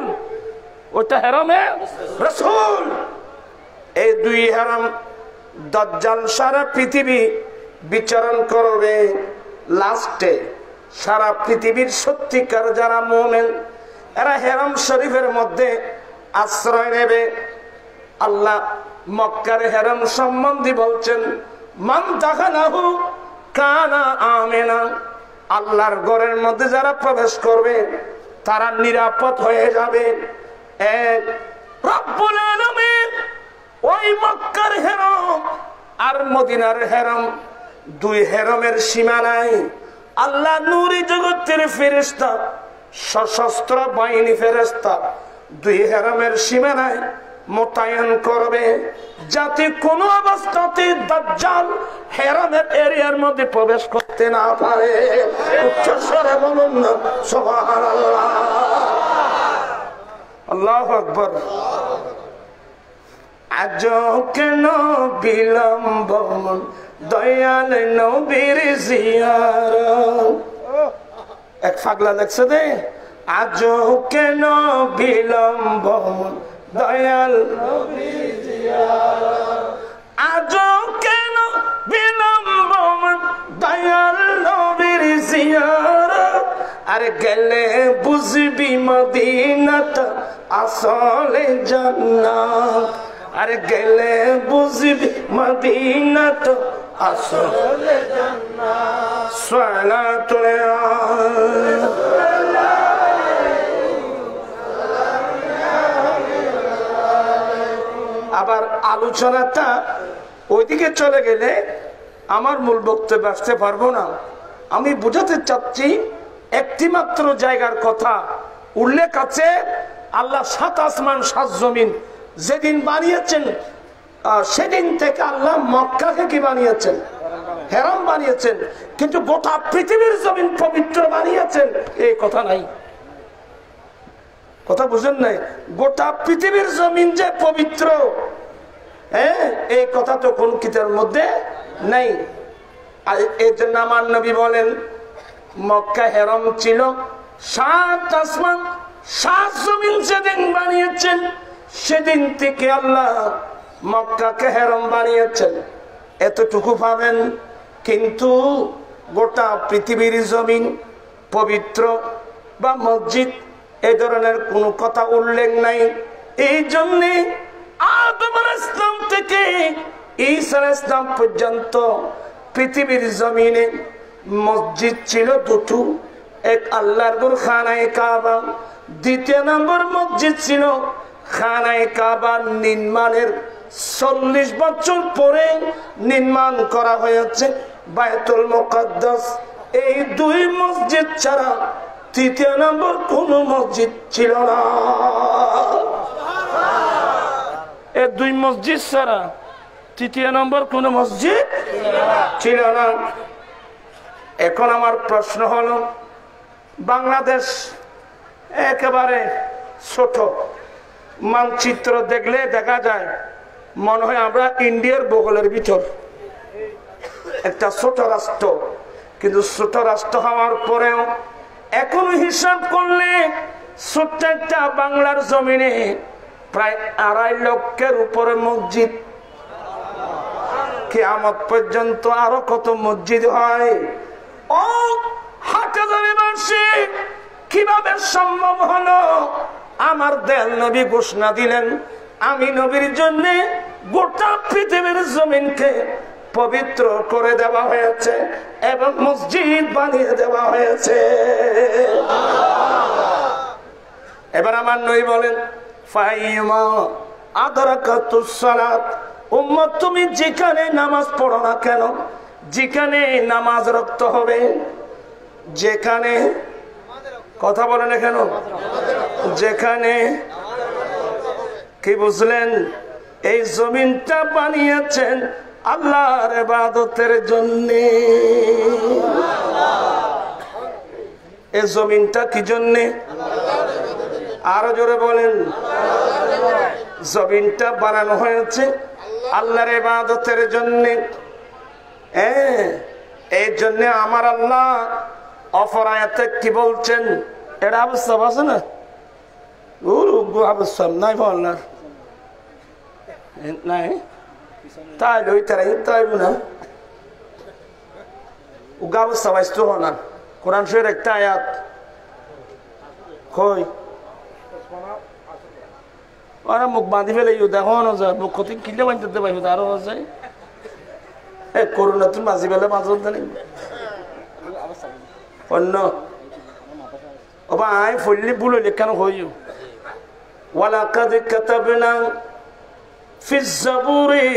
ওটা হারামে রাসূল। এই দুই হারাম দাজ্জাল সারা পৃথিবী বিচরণ করবে। লাস্টে সারা পৃথিবীর সত্যিকার যারা মুমিন এরা হারাম শরীফের মধ্যে আশ্রয় নেবে। আল্লাহ মক্কার হারাম সম্বন্ধে বলছেন মান দাখালাহু কানা আমিনা, আল্লাহর ঘরের মধ্যে যারা প্রবেশ করবে তারা নিরাপদ হয়ে যাবে। এক রব্বুল আলামিন ওই মক্কার হারাম আর মদিনার হারাম, দুই হারামের সীমা নাই। আল্লাহ নূরি জগতের ফেরেশতা, সশস্ত্র বাহিনী ফেরেশতা দুই হারামের সীমানায় মোতায়েন করবে, যাতে কোনো অবস্থাতে দাজ্জাল হারামের এরিয়ার মধ্যে প্রবেশ করতে না পারে। উচ্চ স্বরে বলুন না সুবহানাল্লাহ। আল্লাহু আকবার। আজ কেন বিলম্ব দয়াল নবীর জিয়ারত। এক পাগলা দেখছে দে, আজ কেন বিলম্ব দয়াল নবীর জিয়ারত, আজ কেন বিলম্ব দয়াল নবীর জিয়ারত। আরে গেলে বুঝবি মদিনাটা আসলে জান্নাত, আরে গেলে বুঝবি মদিনাটা আসলে জান্নাত সালাতুল আবার আলোচনাটা ওইদিকে চলে গেলে আমার মূল বক্তব্য আসতে পারবো না। আমি বুঝাতে চাচ্ছি একটি মাত্র জায়গার কথা উল্লেখ আছে, আল্লাহ 7 আসমান 7 জমিন যেদিন বানিয়েছেন সেদিন থেকে আল্লাহ মক্কাকে কি বানিয়েছেন? হেরাম বানিয়েছেন। কিন্তু গোটা পৃথিবীর জমিন পবিত্র বানিয়েছেন এই কথা নাই। কথা বুঝেন নাই? গোটা পৃথিবীর জমিন যে পবিত্র, হ্যাঁ, এই কথা তো কোন কিতাবের মধ্যে নাই। আর এই জন্য আমার নবী বলেন মক্কা হেরাম ছিল, 7 আসমান 7 জমিন যেদিন বানিয়েছেন সেদিন থেকে আল্লাহ মক্কাকে হেরাম বানিয়েছেন, এতটুকু পাবেন। কিন্তু গোটা পৃথিবীর জমিন পবিত্র বা মসজিদ এই ধরনের কোনো কথা উল্লেখ নাই। এই জন্যে আদম আলাইহিস সালাম থেকে ঈসা আলাইহিস সালাম পর্যন্ত পৃথিবীর জমিনে মসজিদ ছিল 2টো, এক আল্লাহর ঘর খানায়ে কাবা, দ্বিতীয় নম্বর মসজিদ ছিল খানায়ে কাবা নির্মাণের 40 বছর পরে নির্মাণ করা হয়েছে বায়তুল মুকাদ্দাস। এই 2 মসজিদ ছাড়া তৃতীয় নম্বর কোন মসজিদ ছিল না। এই 2 মসজিদ ছাড়া তৃতীয় নম্বর কোন মসজিদ ছিল না। এখন আমার প্রশ্ন হলো, বাংলাদেশ একেবারে ছোট, মানচিত্র দেখলে দেখা যায় মনে হয় আমরা ইন্ডিয়ার বগলের ভিতর একটা ছোট রাষ্ট্র। কিন্তু ছোট রাষ্ট্র হওয়ার পরেও এখন হিসাব করলে ছোট্ট একটা বাংলার জমিনে প্রায় 2.5 লক্ষের উপরে মসজিদ। কিয়ামত পর্যন্ত আরো কত মসজিদ হয় ও হাটহাজারীবাসী, কিভাবে সম্ভব হলো? আমার দয়াল নবী ঘোষণা দিলেন, আমি নবীর জন্য গোটা পৃথিবীর জমিনকে পবিত্র করে দেওয়া হয়েছে এবং মসজিদ বানিয়ে দেওয়া হয়েছে। এবার আমার নবী বলেন, ফাইমা আদরাকাতুস সালাত, উম্মত তুমি যেখানে নামাজ পড়ো না কেন, যেখানে নামাজ রক্ত হবে, যেখানে, কথা বলেন না কেন, যেখানে, কি বুঝলেন? এই জমিনটা বানিয়েছেন আল্লাহর ইবাদতের জন্য। এই জমিনটা কি জন্য? আরো জোরে বলেন। জমিনটা বানানো হয়েছে আল্লাহর ইবাদতের জন্য। এই জন্য আমার আল্লাহ অপর আয়াতে কি বলছেন? এটা আবশ্যক আছে না? আবশ্যক নাই বললাম নাই, তাই লই তারাই তাই না উগাবস্থা বাইস্ত হনা কোরআন শরীফের একটা আয়াত কই ওরা মুখ বাঁধি ফেলে দেখো না যায় মুখ ক্ষতি কিনলে বাঁধতে পাইব আরো যায় করোনা তুমি বাঁচি ফেলে মাঝে অন্য ওবা আয় ফলি বুলো লেখানো হইও ওয়ালাকাদ কাতাবনা ফিজ জাবুরি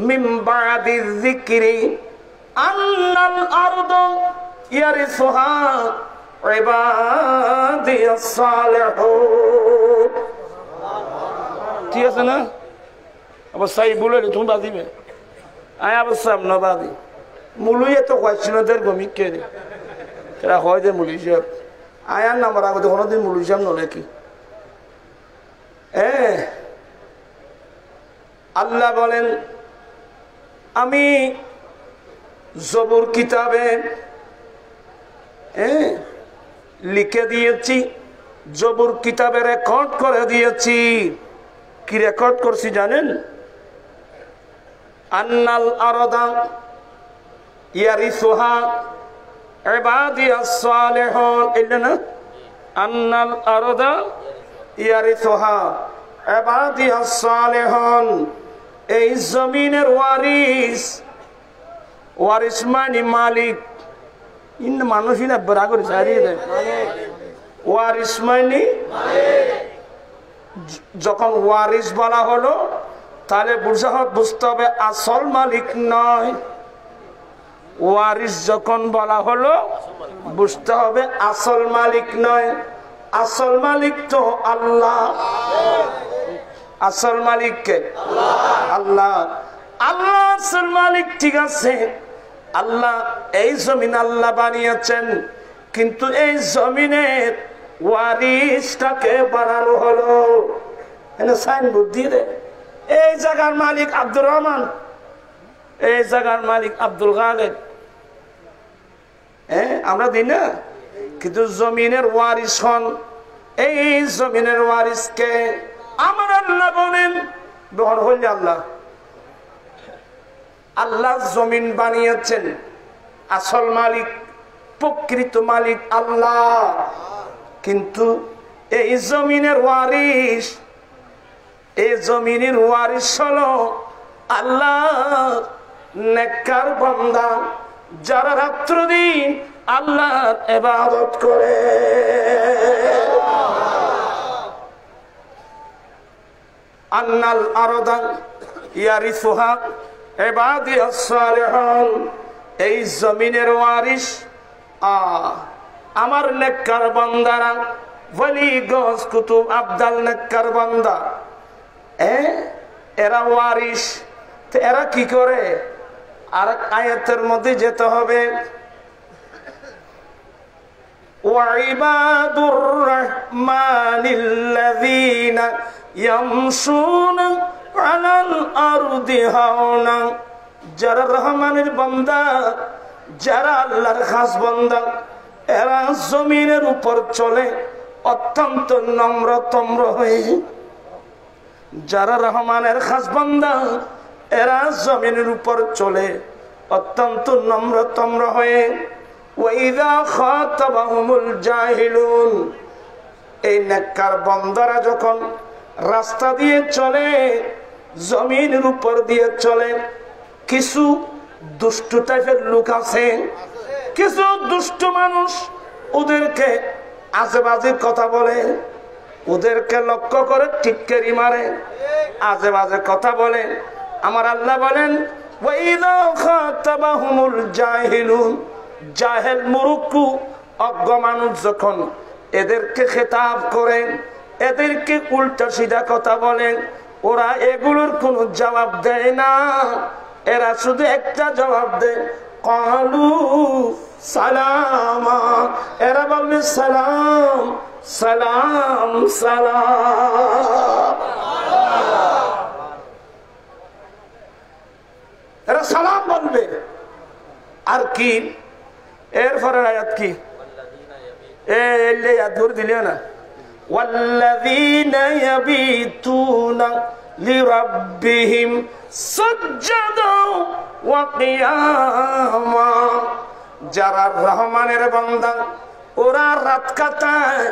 মিন বাদি যিকরি আন্নাল আরদা ইয়ারিসুহা ইবাদিয়াস সালিহুন। ঠিক আছে না? আবার সাই বুলো তুমি বাদিবে আয় আবার সামনে বাদি মুলুয়ে তো কয়েকজনদের গমি কেড়ে এরা হয় যে মুলি সাহেব আয়ার নাম্বার আগতে কোনোদিন মুলি সাহেব নলে কি আল্লাহ বলেন আমি জবুর কিতাবে লিখে দিয়েছি, জবুর কিতাবে রেকর্ড করে দিয়েছি। কি রেকর্ড করছি জানেন? আন্নাল আরদা ইয়ারিসুহা ইবাদিয়াস সালিহুন। এটা না আন্নাল আরদা ইয়ারিসুহা ইবাদিয়াস সালিহুন। এই জমিনের ওয়ারিস ওয়ারিস মানে মালিক, ইন মানুষই না বড় করে ছাড়িয়ে দেয়। ওয়ারিস মানে যখন ওয়ারিস বলা হলো তাহলে বুঝতে হবে আসল মালিক নয়। ওয়ারিস যখন বলা হলো বুঝতে হবে আসল মালিক নয়। আসল মালিক তো আল্লাহ। আসল মালিক কে? আল্লাহ। আল্লাহ আসল মালিক, ঠিক আছে। আল্লাহ এই জমিন আল্লাহ বানিয়েছেন, কিন্তু এই জমিনের ওয়ারিসটাকে বানানো হলো। সাইনবোর্ড দিয়ে দে, এই জায়গার মালিক আব্দুর রহমান, এই জায়গার মালিক আব্দুল কাদের। আমরা দিই না, কিন্তু জমিনের ওয়ারিস হন, এই জমিনের ওয়ারিসকে আমার আল্লাহ বলেন। বহন হইলে আল্লাহ, আল্লাহ জমিন বানিয়েছেন, আসল মালিক প্রকৃত মালিক আল্লাহ, কিন্তু এই জমিনের ওয়ারিস, এই জমিনের ওয়ারিস হলো আল্লাহ নেককার বান্দা, যারা রাত্র দিন আল্লাহর ইবাদত করে। আন্নাল আরদা ইয়ারিসুহা ইবাদিয়াস সালিহুন, এই জমিনের ওয়ারিস আমার নেককার বান্দারা, ওলি গস কুতুব আব্দাল নেককার বান্দা, এরা ওয়ারিস। এরা কি করে? আর আয়াতের মধ্যে যেতে হবে, ওয়াইবাদুর রহমানিল্লাযীনা ইয়ামশুনা আলাল আরদি হাওনা, যারা রহমানের বান্দা, যারা আল্লাহর খাস বান্দা, এরা জমিনের উপর চলে অত্যন্ত নম্রতম্র হয়ে। যারা রহমানের খাস বান্দা, এরা জমিনের উপর চলে অত্যন্ত নম্রতম্র হয়ে। ওয়াইদা খাতাবাহুমুল জাহিলুন, এই নেককার বান্দারা যখন রাস্তা দিয়ে চলে, জমিনের উপর দিয়ে চলে, কিছু দুষ্ট টাইপের লোক আছে, কিছু দুষ্ট মানুষ ওদেরকে আজেবাজে কথা বলে, ওদেরকে লক্ষ্য করে টিটকারি মারে, আজেবাজে কথা বলে। আমার আল্লাহ বলেন, ওয়াইদা খাতাবাহুমুল জাহিলুন, জাহেল মুরুক্কু অজ্ঞ মানুষ যখন এদেরকে খেতাব করে, এদেরকে উল্টা সিধা কথা বলে, ওরা এগুলোর কোনো জবাব দেয় না। এরা শুধু একটা জবাব দেয়, ক্বালু সালামা, এরা বলবে সালাম সালাম সালাম। এরা সালাম বলবে। আর কি এরপরে আয়াত কি? দিলে না, ওয়াল্লাযীনা ইয়াবিতুনা লিরাব্বিহিম সুজদাও ওয়া কিয়ামা, যারা রহমানের বান্দা, ওরা রাত কাটায়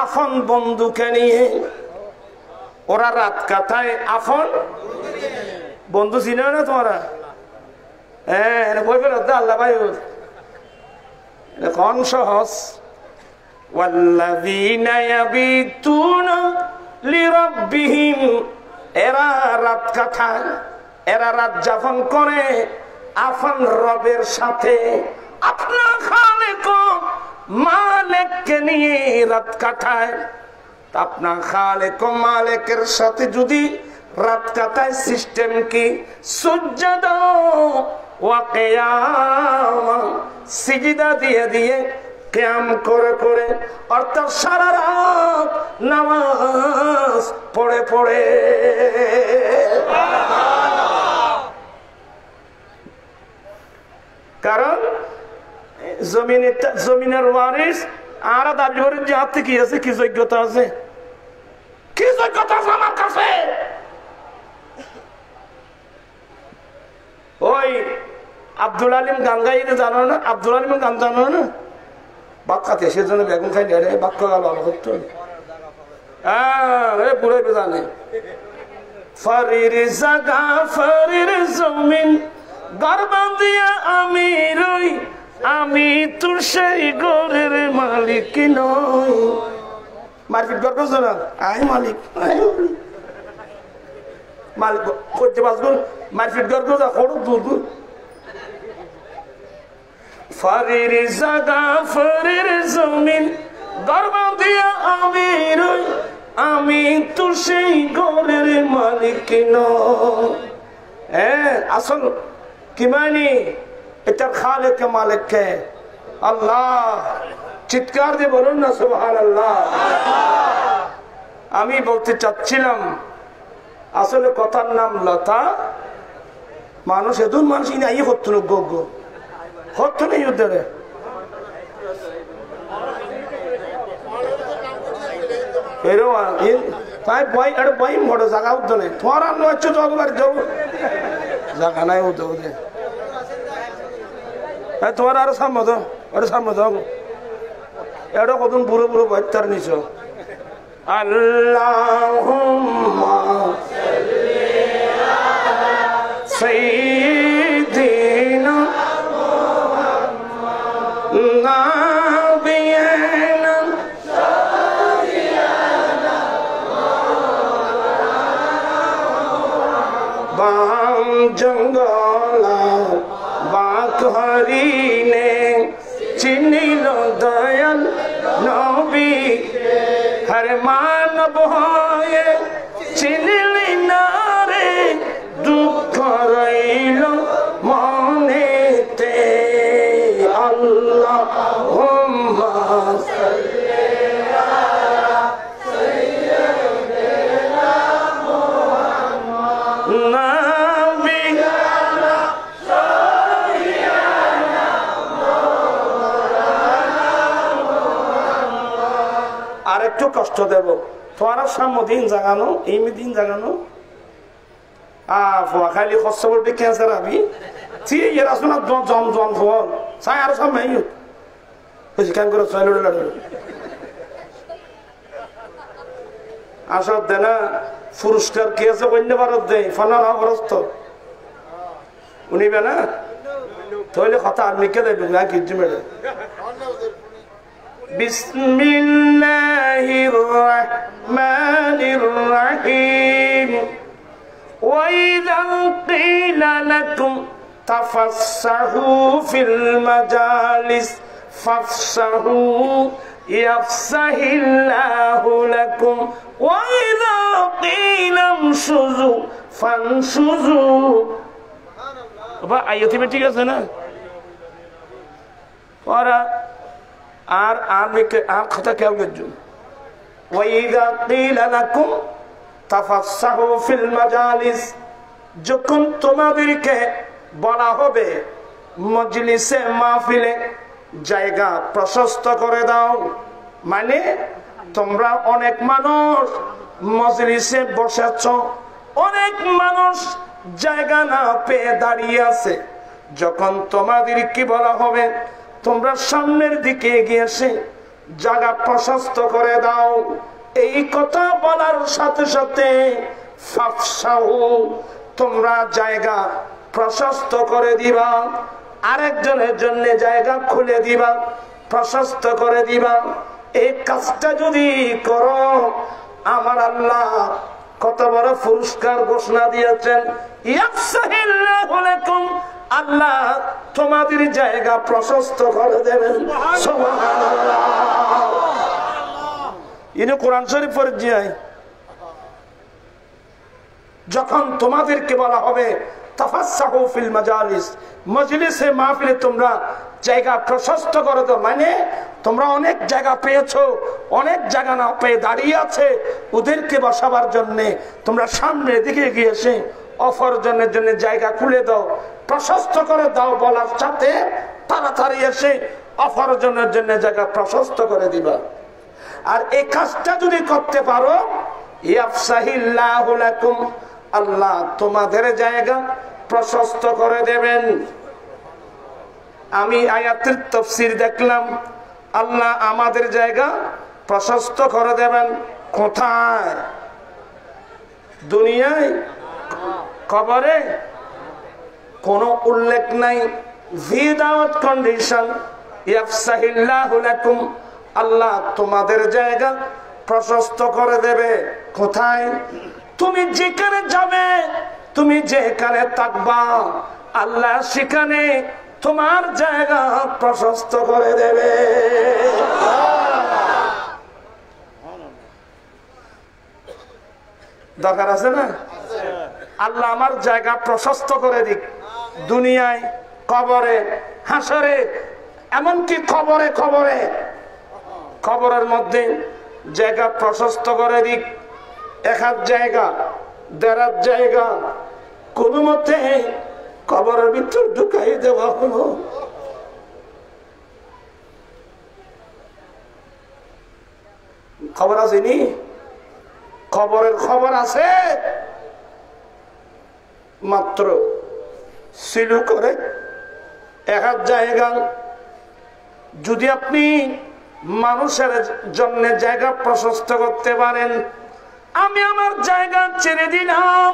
আপন বন্ধুকে নিয়ে। ওরা রাত কাটায় আপন বন্ধু ছিল না তোমরা? বই ফেরত আল্লাহ ভাই এখন সহজ। ওয়াল্লাযীনা ইয়াবিতুনা লিরাব্বিহিম, এরা রাত কাটায়, এরা রাত যাপন করে আপন রবের সাথে, আপনার খালেক মালিককে নিয়ে রাত কাটায়। আপনার খালেক মালিকের সাথে যদি রাত কাটায়, সিস্টেম কি? সুজদা ওয়া কিয়ামা, সিজদা দিয়ে দিয়ে, কিয়াম করে করে, অর্থাৎ সারা রাত নামাজ পড়ে পড়ে। কারণ জমিনের ওয়ারিস আর দাবি করে যে হাতে কি আছে, কি যোগ্যতা আছে, কি যোগ্যতা আছে আমার কাছে। ওই আব্দুল আলিম গান গাইতে জানো না? আব্দুল আলিম গান জানো না? বাক্কাতে সেজন্য বেগুন খাই রে, বাক্য গাল ভালো করতো। হ্যাঁ, পুরো জানে। ফরির জাগা ফরির জমিন গর্ব দিয়া আমি রই, আমি তোর সেই ঘরের মালিক নই। মারপিট করছো না, আই মালিক মালিক করতে পারবো। মারপিট করছো না, খড় দুধ ফারির জাগা ফারির জমিন, গর্ব দিয়া আমি রই, আমি তোর সেই ঘরের মালিক নই। হ্যাঁ, আসল কি মানে এটার খালেক কে মালিক কে? আল্লাহ। চিৎকার দিয়ে বলুন না সুবহানাল্লাহ। আমি বলতে চাচ্ছিলাম আসলে কথার নাম লতা। মানুষ এদুন মানুষ ইনাই হতো না, গো হতো না ইউদ্ধে। তাই বই আর বই মোড়ে জায়গা উঠতো না, তোমার আর নয় জগবার যাবো জায়গা নাই উঠে উঠে। হ্যাঁ, তোমার আরো সামনে তো, আরো সামনে তো এটা কতদিন বুড়ো বুড়ো বাচ্চার নিছ। আল্লাহুম্মা সাইয়্যিদিনা নাবিয়ানা বাম জঙ্গলা বাক হরিণে চিনিল দয়াল নবী, হর মানব হয়ে চিনিলি না রে, দুঃখ রইল মনেতে। আল্লাহুম্মা সাল্লি আলা সাইয়্যিদিনা মুহাম্মদ নাবিয়ানা সাইয়্যিদিনা মুহাম্মদ। আরেকটু কষ্ট দেব তোমার সামনে দিন জাগানো, এই দিন জাগানো খালি কষ্ট বলতে ক্যান্সার আমি এরা শোনা জম জম ফল চাই আরো সব নাই কান করে আসর দে না পুরস্কার কে আছে অন্য ভারত দেয় ফলা অবরস্ত উনিবে না তাহলে কথা আর লিখে দেবে না কিছু মেরে। বিসমিল্লাহির রহমানির রহিম। وَإِذَا قِيلَ لَكُمْ تَفَسَّحُوا فِي الْمَجَالِسِ فَافْسَحُوا يَفْسَحِ اللَّهُ لَكُمْ وَإِذَا قِيلَ امْشُزُوا فَانشُزُوا। বাবা আয়াতে ঠিক আছে না? ওরা আর কথা কেউ গেছো। وَإِذَا قِيلَ لَكُمْ তাফাসসাহু ফিল মাজালিস, যখন তোমাদেরকে বলা হবে মজলিসে মাহফিলে জায়গা প্রশস্ত করে দাও, মানে তোমরা অনেক মানুষ মজলিসে বসেছ, অনেক মানুষ জায়গা না পেয়ে দাঁড়িয়ে আছে, যখন তোমাদেরকে বলা হবে তোমরা সামনের দিকে এগিয়ে এসে জায়গা প্রশস্ত করে দাও, এই কথা বলার সাথে সাথে ফাফসাহু তোমরা জায়গা প্রশস্ত করে দিবা, আরেকজনের জন্য জায়গা খুলে দিবা, প্রশস্ত করে দিবা। এই কাজটা যদি করো আমার আল্লাহ কত বড় পুরস্কার ঘোষণা দিয়েছেন। ইয়াফসাহিল্লাহু লাকুম, আল্লাহ তোমাদের জায়গা প্রশস্ত করে দেবেন। সুবহানাল্লাহ। ইনি কোরআন শরীফ পড়ে যায়, যখন তোমাদেরকে বলা হবে তাফাসসাহু ফিল মাজালিস, মজলিসে মাহফিলে তোমরা জায়গা প্রশস্ত করে দাও, মানে তোমরা অনেক জায়গা পেয়েছো, অনেক জায়গা না পেয়ে দাঁড়িয়ে আছে, ওদেরকে বসাবার জন্য তোমরা সামনের দিকে গিয়ে এসে অপরজনের জন্য জায়গা খুলে দাও, প্রশস্ত করে দাও বলার সাথে তাড়াতাড়ি এসে অপরজনের জন্য জায়গা প্রশস্ত করে দিবা। আর এই কাজটা যদি করতে পারো ইয়াফসাহিল্লাহু লাকুম, আল্লাহ তোমাদের জায়গা প্রশস্ত করে দেবেন। আমি আয়াতের তাফসীর দেখলাম, আল্লাহ আমাদের জায়গা প্রশস্ত করে দেবেন। কোথায়? দুনিয়ায়, কবরে? কোনো উল্লেখ নাই উইদাউট কন্ডিশন ইয়াফসাহিল্লাহু লাকুম, আল্লাহ তোমাদের জায়গা প্রশস্ত করে দেবে। কোথায়? তুমি যেখানে যাবে, তুমি যেখানে থাকবা, আল্লাহ সেখানে তোমার জায়গা প্রশস্ত করে দেবে। দরকার আছে না? আল্লাহ আমার জায়গা প্রশস্ত করে দিক, দুনিয়ায়, কবরে, হাসরে, এমনকি খবরে খবরে খবরের মধ্যে জায়গা প্রশস্ত করে দিক। এক হাত জায়গা, দেড় হাত জায়গা কোন মতে কবরের ভিতর ঢুকাই দেওয়া হলো। খবর আসেনি? খবরের খবর আছে। মাত্র সিলু করে এক হাত জায়গা যদি আপনি মানুষের জন্য জায়গা প্রশস্ত করতে পারেন, আমি আমার জায়গা ছেড়ে দিলাম,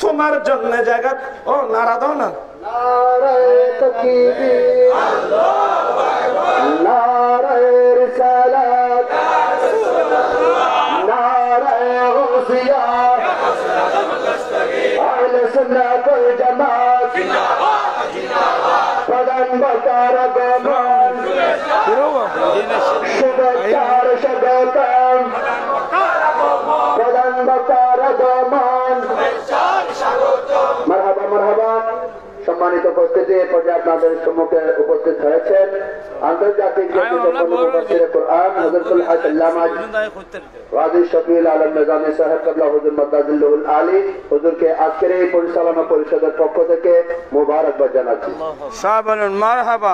তোমার জন্য জায়গা। ও নারা দাও না। নারায়ে তাকবীর, আল্লাহু আকবার, নারায়ে রিসালাত, নারায়ে গাউসিয়া, আহলে সুন্নাত ওয়াল জামাত জিন্দাবাদ, জিন্দাবাদ, প্রধান বক্তার আগমন, শুভেচ্ছার স্বাগতম, প্রধান বক্তার আগমন, মারহাবা মারহাবা। সম্মানিত উপস্থিতি, এ পর্যায়ে আপনাদের সম্মুখে উপস্থিত হয়েছেন আন্তর্জাতিক কোরআন হযরতুল আল্লামা ওয়াজি শফিউল আলম নিজামী সাহেব কিবলা হুজুর মাদাজিল্লুল আলী হুজুরকে আজকের এই পরিচালনা পরিষদের পক্ষ থেকে মোবারকবাদ জানাচ্ছি। সাহাবান মারহাবা,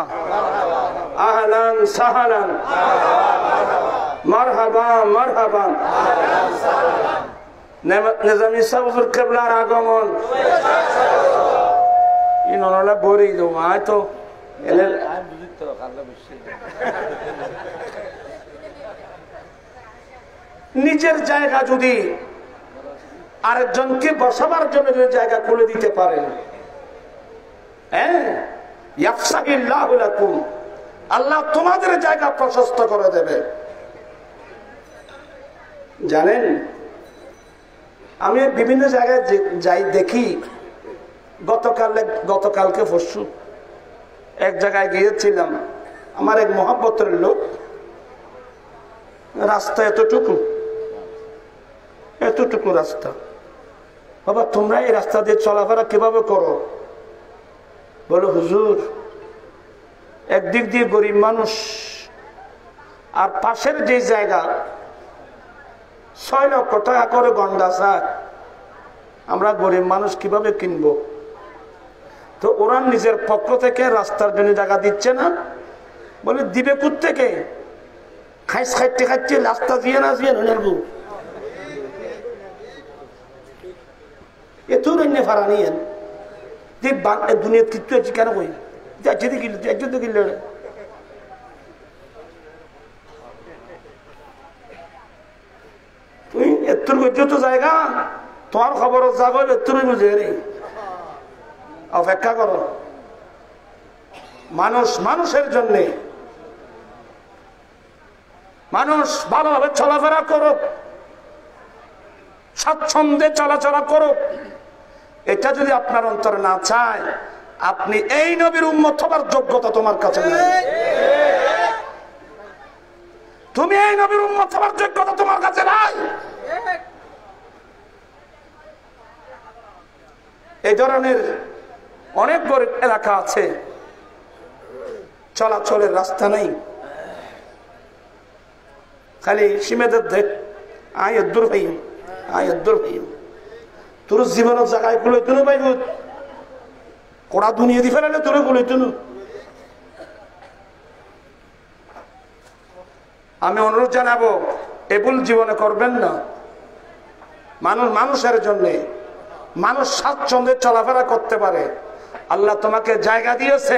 আহলান সাহলান, মারহাবা মারহাবা। নিজামী সাহেব হুজুর কিবলার আগমন ইনলা বরি দো আয় তো এলে নিজের জায়গা যদি আরেকজনকে বসাবার জন্য যদি জায়গা খুলে দিতে পারেন, হ্যাঁ, ইয়াফসাহিল্লাহু লাকুম, আল্লাহ তোমাদের জায়গা প্রশস্ত করে দেবে। জানেন, আমি বিভিন্ন জায়গায় যাই দেখি, গতকালকে পরশু এক জায়গায় গিয়েছিলাম, আমার এক মহব্বতের লোক, রাস্তা এতটুকু রাস্তা, বাবা তোমরা এই রাস্তা দিয়ে চলাফেরা কিভাবে করো? বলো হুজুর, একদিক দিয়ে গরিব মানুষ, আর পাশের যে জায়গা 6 লক্ষ টাকা করে গন্ডা চায়, আমরা গরিব মানুষ কিভাবে কিনবো? তো ওরা নিজের পক্ষ থেকে রাস্তার জন্য জায়গা দিচ্ছে না। বলে দিবে কোত্থেকে? খাইতে খাইতে রাস্তা দিয়ে না দিয়ে নেবো এত ফারা নিয়ে দুনিয়া কিন্তু আছে কেন কই যাচ্ছে কিনলে একজন তো কিনলে তুই এত্তর করছো তো জায়গা, তোমার খবর যাবো এত্তরই বুঝে নেই। অপেক্ষা করো, মানুষের জন্য মানুষ ভালোভাবে চলাফেরা করুক, স্বাচ্ছন্দ্যে চলাচলা করুক। এটা যদি আপনার অন্তরে না চায়, আপনি এই নবীর উম্মত হবার যোগ্যতা তোমার কাছে নেই। তুমি এই নবীর উম্মত হবার যোগ্যতা তোমার কাছে নাই। এই ধরনের অনেক গরিব এলাকা আছে, চলাচলের রাস্তা নেই, খালি সীমেদের দেখ আয় দূর ভাই তোর জীবনের জায়গায় খুলে তুলো পাইব, কোড়া দুনিয়া দি ফেলালে তোর খুলে তুলো। আমি অনুরোধ জানাবো, এভুল জীবনে করবেন না। মানুষের জন্য, মানুষ স্বাচ্ছন্দ্যে চলাফেরা করতে পারে। আল্লাহ তোমাকে জায়গা দিয়েছে,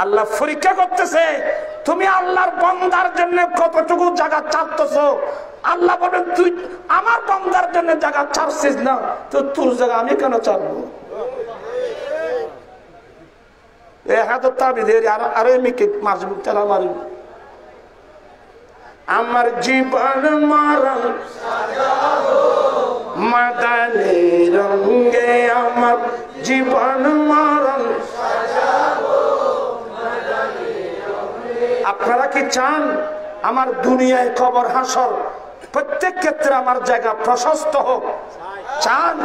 আল্লাহ পরীক্ষা করতেছে তুমি আল্লাহর বান্দার জন্য কতটুকু জায়গা চাচ্ছ। আল্লাহ বলেন তুই আমার বান্দার জন্য জায়গা ছাড়ছিস না, তো তোর জায়গা আমি কেন চাইবো? হাতের তাবি দিয়ে আরো এমনি মারছি তেলা মারি আমার জীবন মরণ মাদানি রঙে আমার জীবন মরণ আপনারা কি চান আমার দুনিয়ায় কবর হাসর প্রত্যেক ক্ষেত্রে আমার জায়গা প্রশস্ত হোক? চান?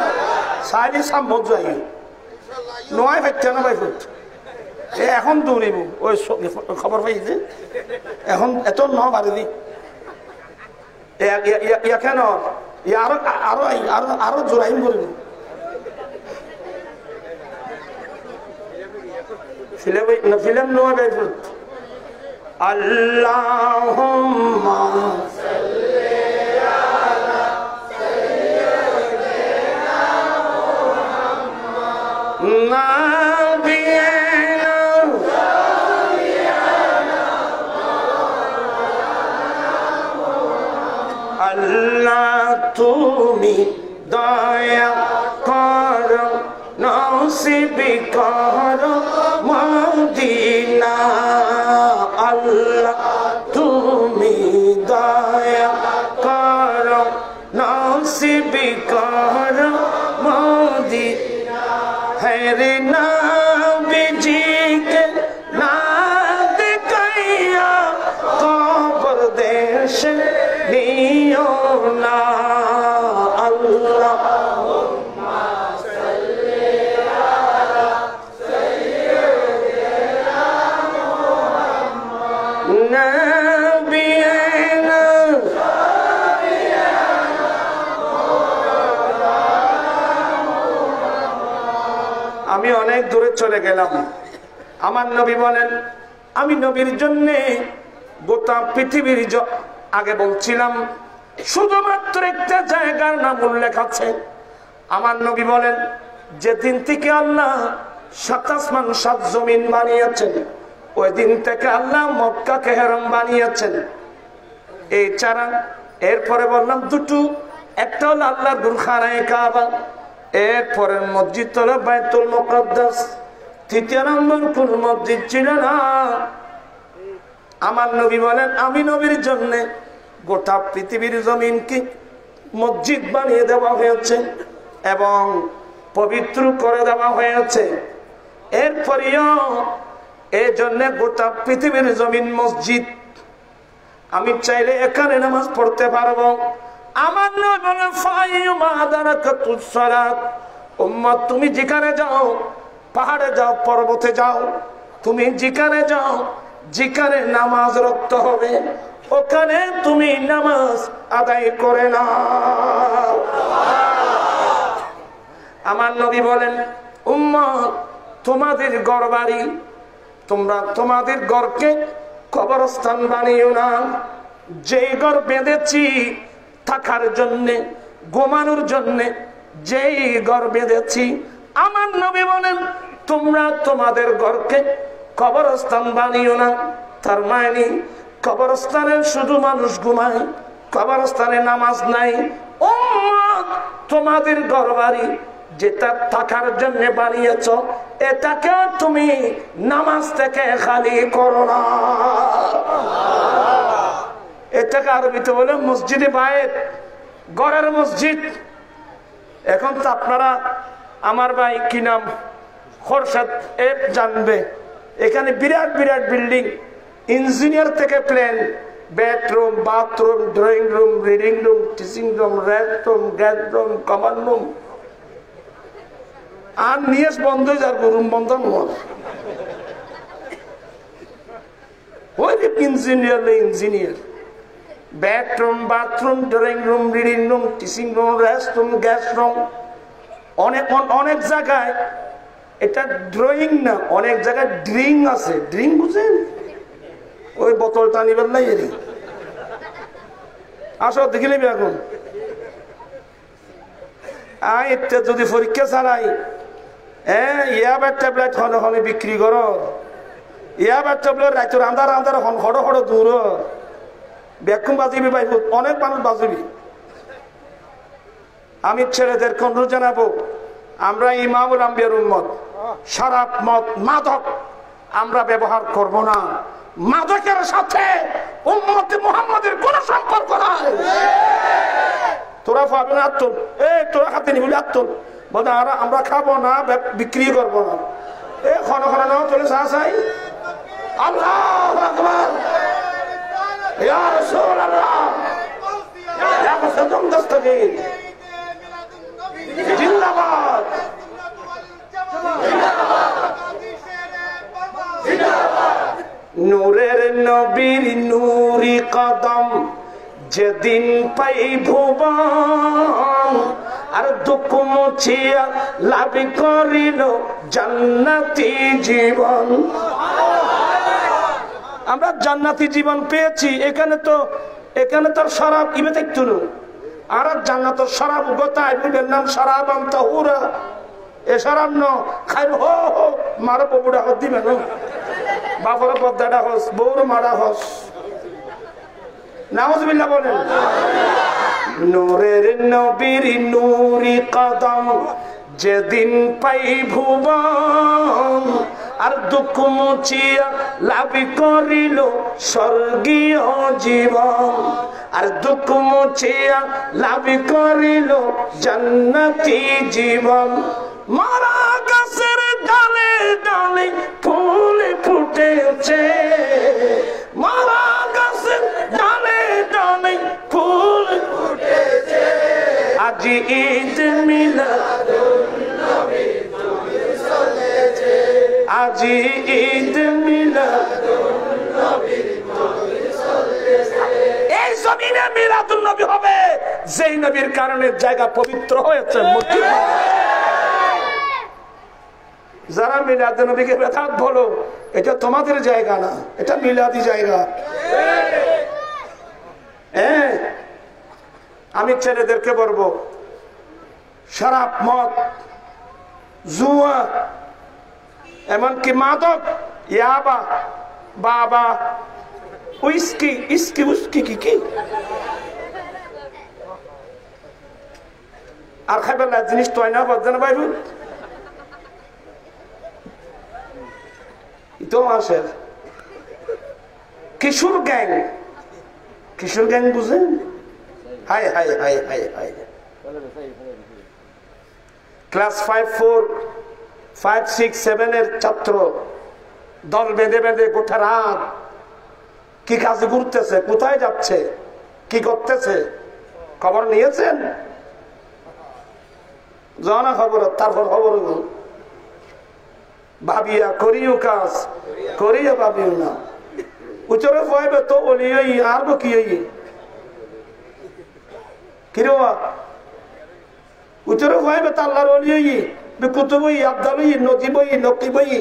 সাইনি সম্ভব যাই নয় ভাইতে না ভাই ফুট এখন দৌড়িব ওই খবর পাইছে এখন এত ন বাড়ি দি কেন আরো আরো আরো আরো জোরাইম করিব ফিল্ম নয় ভাই ফুট আল্লাহুম্মা সাল্লি আলা সাইয়্যিদিনা মুহাম্মদ আল্লাহ তুমি দয়া করো নসিব করো মদিনা আল্লাহ তুমি দয়া করো নসিব করো মদিনা হরে নবীজিকে না দেখাইয়া কবর দেশ নিও না আল্লাহুম্মা সাল্লি আলা সাইয়্যিদিনা মুহাম্মদ নবিয়িনা আমি অনেক দূরে চলে গেলাম আমার নবী বলেন আমি নবীর জন্য গোটা পৃথিবীর আগে বলছিলাম শুধুমাত্র একটা জায়গার নাম উল্লেখ আছে আমার নবী বলেন যেদিন থেকে আল্লাহ 7 আসমান 7 জমিন বানিয়েছেন ওই দিন থেকে আল্লাহ মক্কাকে হারাম বানিয়েছেন এই চারা এরপরে বললাম দুটো একটা হলো আল্লাহর গুরখানায়ে কাবা এরপরের মসজিদ হলো বাইতুল মুকাদ্দাস তৃতীয় নম্বর কোন মসজিদ ছিল না আমার নবী বলেন আমি নবীর জন্য গোটা পৃথিবীর জমিনকে মসজিদ বানিয়ে দেওয়া হয়েছে এবং পবিত্র করে দেওয়া হয়েছে এরপরেও এই জন্য গোটা পৃথিবীর জমিন মসজিদ আমি চাইলে এখানে নামাজ পড়তে পারবো আমার নবী বলেন ফাইয়ুমা আদারাকাতুস সালাত উম্মত তুমি যেখানে যাও পাহাড়ে যাও পর্বতে যাও তুমি যেখানে যাও যেখানে নামাজ রক্ত হবে ওখানে তুমি নামাজ আদায় করে নাও আমার নবী বলেন উম্মত তোমাদের ঘর বাড়ি তোমরা তোমাদের ঘরকে কবরস্থান বানিও না যেই ঘর বেঁধেছি থাকার জন্যে ঘুমানোর জন্যে যেই ঘর বেঁধেছি আমার নবী বলেন তোমরা তোমাদের ঘরকে কবরস্থান বানিও না তার মানে কবরস্থানে শুধু মানুষ ঘুমায় কবরস্থানে নামাজ নাই উম্মত তোমাদের ঘর বাড়ি যেটা থাকার জন্য বানিয়েছ এটাকে তুমি নামাজ থেকে খালি করো না এটাকে আরবিতে বলে মসজিদে বায়েত ঘরের মসজিদ এখন তো আপনারা আমার ভাই কি নাম খোরশেদ এপ জানবে এখানে বিরাট বিরাট বিল্ডিং ইঞ্জিনিয়ার থেকে plan bedroom bathroom drawing room reading room teaching room rest room guest room common room আর নিয়ে বন্ধ হয়ে যাবে রুম বন্ধ নয় ওই engineer bedroom bathroom drawing room reading room teaching room rest room guest room অনেক জায়গায় এটা ড্রয়িং না অনেক জায়গায় ড্রিং আছে ড্রিং বুঝেন ওই বোতলটা নিবেন নাই এরি আসো দেখে নিবি এখন এটা যদি পরীক্ষা ছাড়াই ইয়াবার ট্যাবলেট হনে হনে বিক্রি করো ইয়াবার ট্যাবলেট রাইতর আন্ধার আন্ধার হন হড় হড় দূর ব্যাকুম বাজিবি ভাই অনেক মানুষ বাজিবি আমি ছেলেদের অনুরোধ জানাবো আমরা ইমামুল আম্বিয়ার উম্মত শারাব মদ মাদক আমরা ব্যবহার করব না। মাদকের সাথে উম্মতে মুহাম্মাদের কোন সম্পর্ক নাই। তোরা পাবে না আত্মল, তোরা খাতে নিবি আত্মল বলে আমরা খাবো না, বিক্রি করবো না। ক্ষণ ক্ষণ নাও চলে চাই আল্লাহু আকবার ইয়া রাসূলুল্লাহ ইয়া মুসলমান দস্তগীর জিন্দাবাদ নূরের নবীর নূরি কদম যেদিন পাই ভুবন আর দুঃখ মুছিয়া লাভ করিল জান্নাতি জীবন। আমরা জান্নাতি জীবন পেয়েছি। এখানে তো শরাব ইবে দেখতো না। আর জান্নাতের শরাব গোতায় বুঝবেন নাম শরাব আনতা হুরা এ শরাব ন খাই হো হো মারো বউটা হস দিবে না, বাপর পদ্মাটা হস, বউর মারা হস। নাউজুবিল্লাহ বলেন। নূরের নবীর নূরি কদম যেদিন পাই ভুবন আর দুঃখ মুছিয়া লাভ করিল স্বর্গীয় জীবন আর দুঃখ মুছিয়া লাভ করিল জান্নাতি জীবন। মারা গাছের ডালে ডালে ফুল ফুটেছে, মারা গাছের ডালে ডালে ফুল ফুটেছে, আজি ঈদ মিলাদুন্নবী চলেছে, আজি ঈদ মিলাদুন্নবী চলেছে। এই জমিনে মিলাদুন্নবী হবে যেই নবীর কারণে জায়গা পবিত্র হয়েছে। যারা মিলাদুন নবীকে বেদাত বলো, এটা তোমাদের জায়গা না, এটা মিলাদি জায়গা। আমি ছেলেদেরকে বলবো শরাব, মদ, জুয়া, এমনকি মাদক, ইয়াবা, বাবা, উইস্কি, ইস্কি উস্কি কি আর খাইবার না জিনিস তো না বলছেন ভাই কিশোর গ্যাং, কিশোর গ্যাং বুঝেন? হাই হাই হাই হাই হাই ক্লাস 5, 4, 5, 6, 7 এর ছাত্র দল বেঁধে বেঁধে গোটা রাত কি কাজে ঘুরতেছে, কোথায় যাচ্ছে, কি করতেছে খবর নিয়েছেন? জানা খবর, তারপর খবর ভাবিয়া করিও কাজ, করিয়া ভাবিও না। উচরে পাইবে তো বলি আর কি কিরে উচরে পাইবে তো আল্লাহর অলি কুতুবই, আব্দালই, নজিবই, নকিবই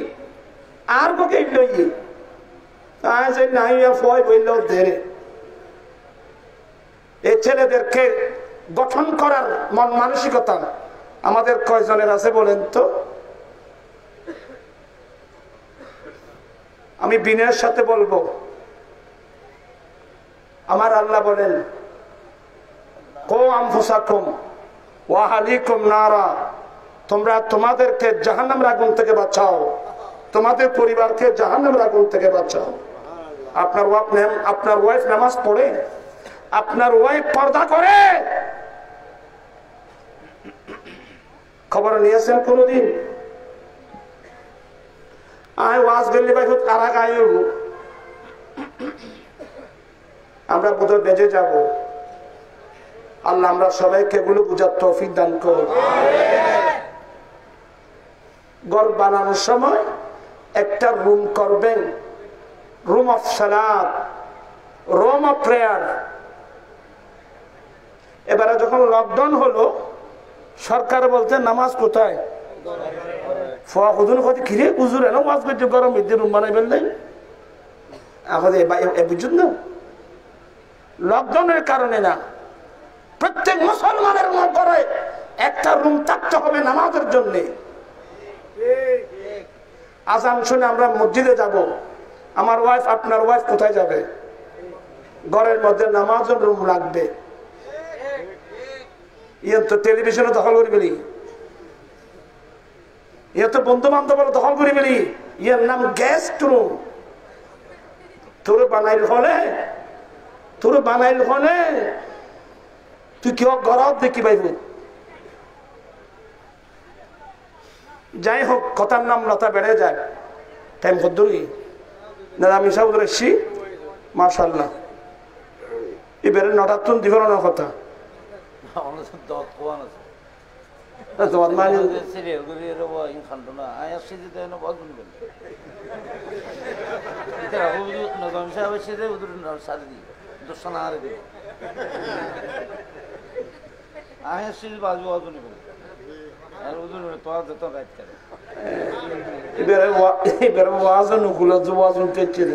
আর কে লই নাই ফয় বইল ধরে। এই ছেলেদেরকে গঠন করার মন মানসিকতা আমাদের কয়জনের আছে বলেন তো? আমি বিনয়ের সাথে বলবো, আমার আল্লাহ বলেন কো আনফুসাকুম ওয়া আহলিকুম নারা, তোমরা তোমাদেরকে জাহান্নামের আগুন থেকে বাঁচাও, তোমাদের পরিবারকে জাহান্নামের আগুন থেকে বাঁচাও। আপনার ওয়াইফ নামাজ পড়ে, আপনার ওয়াইফ পর্দা করে, খবর নিয়েছেন কোনদিন? আমরা বোধহয় বেঁচে যাব। আল্লাহ আমরা সবাইকে এগুলো বুঝার তৌফিক দান করুন। ঘর বানানোর সময় একটা রুম করবেন, রুম অফ সালাত, রুম অফ প্রেয়ার। এবারে যখন লকডাউন হলো, সরকার বলতে নামাজ কোথায়? গরম রুম বানাই ফেললেন। বুঝুন না, লকডাউনের কারণে না, প্রত্যেক মুসলমানের ঘরে একটা রুম থাকতে হবে নামাজের জন্য। আজান শুনে আমরা মসজিদে যাব, আমার ওয়াইফ আপনার ওয়াইফ কোথায় যাবে? ঘরের মধ্যে নামাজের রুম লাগবে। ইয়ে তো টেলিভিশনে দখল করে ফেলি, ইয়ে তো বন্ধু বান্ধব দখল করে ফেলি, ইয়ার নাম গেস্ট রুম। তোর বানাইল হলে তুই কেউ গরব দেখি পাইব। যাই হোক, কথার নাম লতা বেড়ে যায়। টাইম কদ্দুরি না আমি সব এসছি মাশাআল্লাহ। এবারে নটার তুন দিব না কথা তোমার মানে এবারে ওয়াজন ওগুলো যে ওয়াজন পেয়েছিল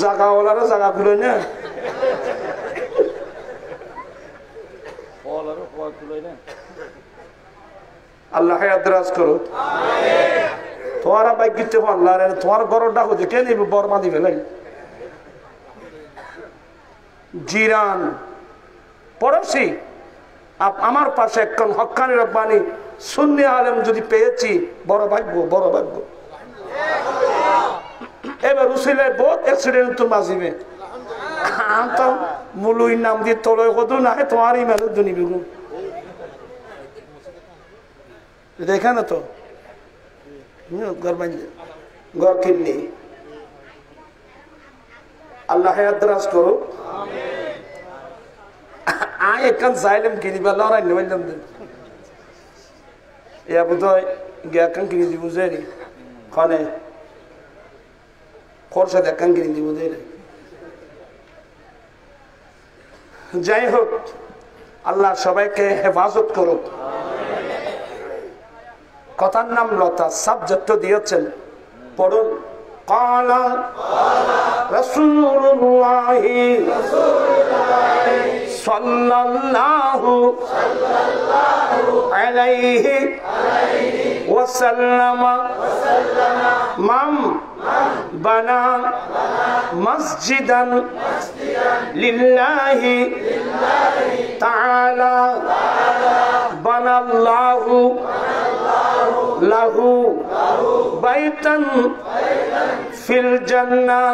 জাগাওয়ালারা জাগা খুলে না আল্লাহ আদরাজ করো। তোমার বাইকিতে আল্লাহ তোমার গরম ডাকো যে কে নিবে বর্মা দিবে নাই জিরান পড়োশি। আমার পাশে একজন হক্কানি রব্বানি সুন্নি আলেম যদি পেয়েছি বড় ভাগ্য, বড় ভাগ্য। এবার উসিলে বহুত অ্যাক্সিডেন্ট তো বাঁচিবে। তো মুলুই নাম দিয়ে তলয় কত না তোমার ইমেলের তো নিবে দেখা না তো ঘর কিনলি আল্লাহ আদরাজ করো। আয় এখান চাইলাম কিনিবা লড়াই নেবাইলাম ইয়া বোধ হয় একান কিনে দিব যে খনে খরচা একান কিনে দিব যে। যাই হোক, আল্লাহ সবাইকে হেফাজত করুক। কথার নাম লতা, সাবজেক্ট দিয়েছেন পড়ুন। কালা রাসূলুল্লাহ সাল্লাল্লাহু আলাইহি ওয়াসাল্লাম মান বানা মসজিদান লিল্লাহি তাআলা বানাল্লাহু লাহু বাইতান ফিল জান্নাহ।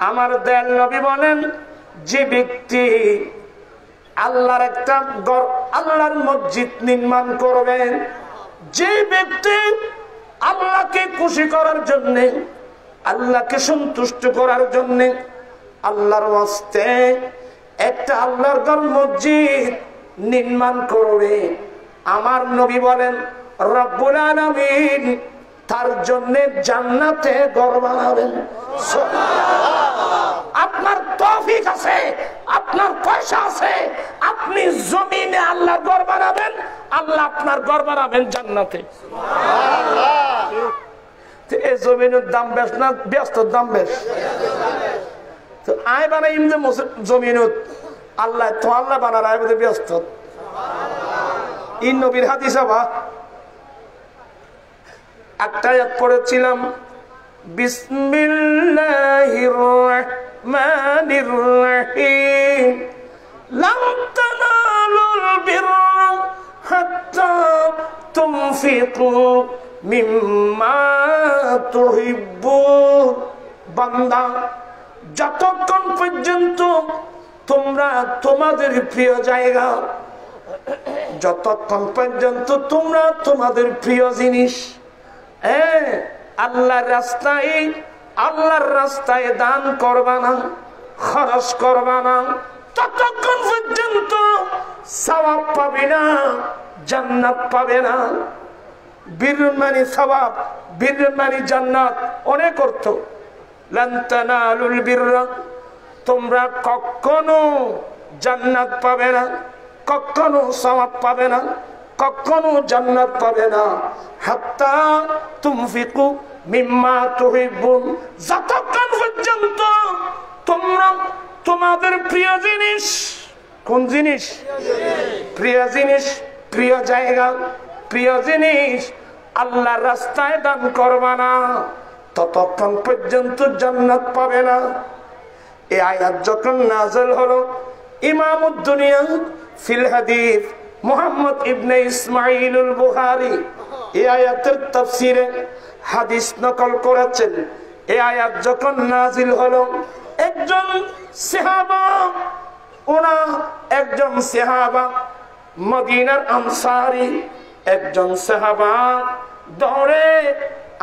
আমার দয়াল নবী বলেন, যে ব্যক্তি আল্লাহর একটা ঘর, আল্লাহর মসজিদ নির্মাণ করবেন, যে ব্যক্তি আল্লাহকে খুশি করার জন্য, আল্লাহকে সন্তুষ্ট করার জন্য আল্লাহর ওয়াস্তে একটা আল্লাহর ঘর মসজিদ নির্মাণ করবে, আমার নবী বলেন রব্বুল আলামিন তার জন্য জান্নাতে ঘর বানাবেন। আপনার তৌফিক আছে, আপনার পয়সা আছে, আপনি জমিনে আল্লাহর ঘর বানাবেন, আল্লাহ আপনার ঘর বানাবেন জান্নাতে। এই জমিনের দাম বেশ না ব্যস্তর দাম বেশ? তো আয় বানাই জমিনত আল্লাহ তো আল্লাহ বানার আয় বোধ ব্যস্ত। ইন নবীর হাদিস আবা একটা আয়াত পড়েছিলাম, বিসমিল্লাহির রাহমানির রাহিম, লান তানালুল বিররা হাত্তা তুনফিকু মিম্মা তুহিব্বুন। বান্দা, যতক্ষণ পর্যন্ত তোমরা তোমাদের প্রিয় জায়গা, যতক্ষণ পর্যন্ত তোমরা তোমাদের প্রিয় জিনিস আল্লাহর রাস্তায় দান করবা না, খরচ করবা না, ততক্ষণ পর্যন্ত সওয়াব পাবে না, জান্নাত পাবে না। বীর মানে সওয়াব, বীর মানে জান্নাত, অনেক অর্থ। লান তানালুল বিররা, তোমরা কখনো জান্নাত পাবে না, কখনো সওয়াব পাবে না, কখনো জান্নাত পাবে না, হাত্তা তুনফিকু মিম্মা তুহিব্বুন, যতক্ষণ পর্যন্ত তোমরা তোমাদের প্রিয় জিনিস, কোন জিনিস? প্রিয় জিনিস, প্রিয় জায়গা, প্রিয় জিনিস আল্লাহর রাস্তায় দান করবা না, ততক্ষণ পর্যন্ত জান্নাত পাবে না। এই আয়াত যখন নাযিল হলো, ইমামুদ দুনিয়া ফিল হাদিস মুহাম্মদ ইবনে ইসমাঈলুল বুখারী এই আয়াতের তাফসীরে হাদিস নকল করেছেন। এই আয়াত যখন নাজিল হলো, একজন সাহাবা মদিনার আনসারী একজন সাহাবা দৌড়ে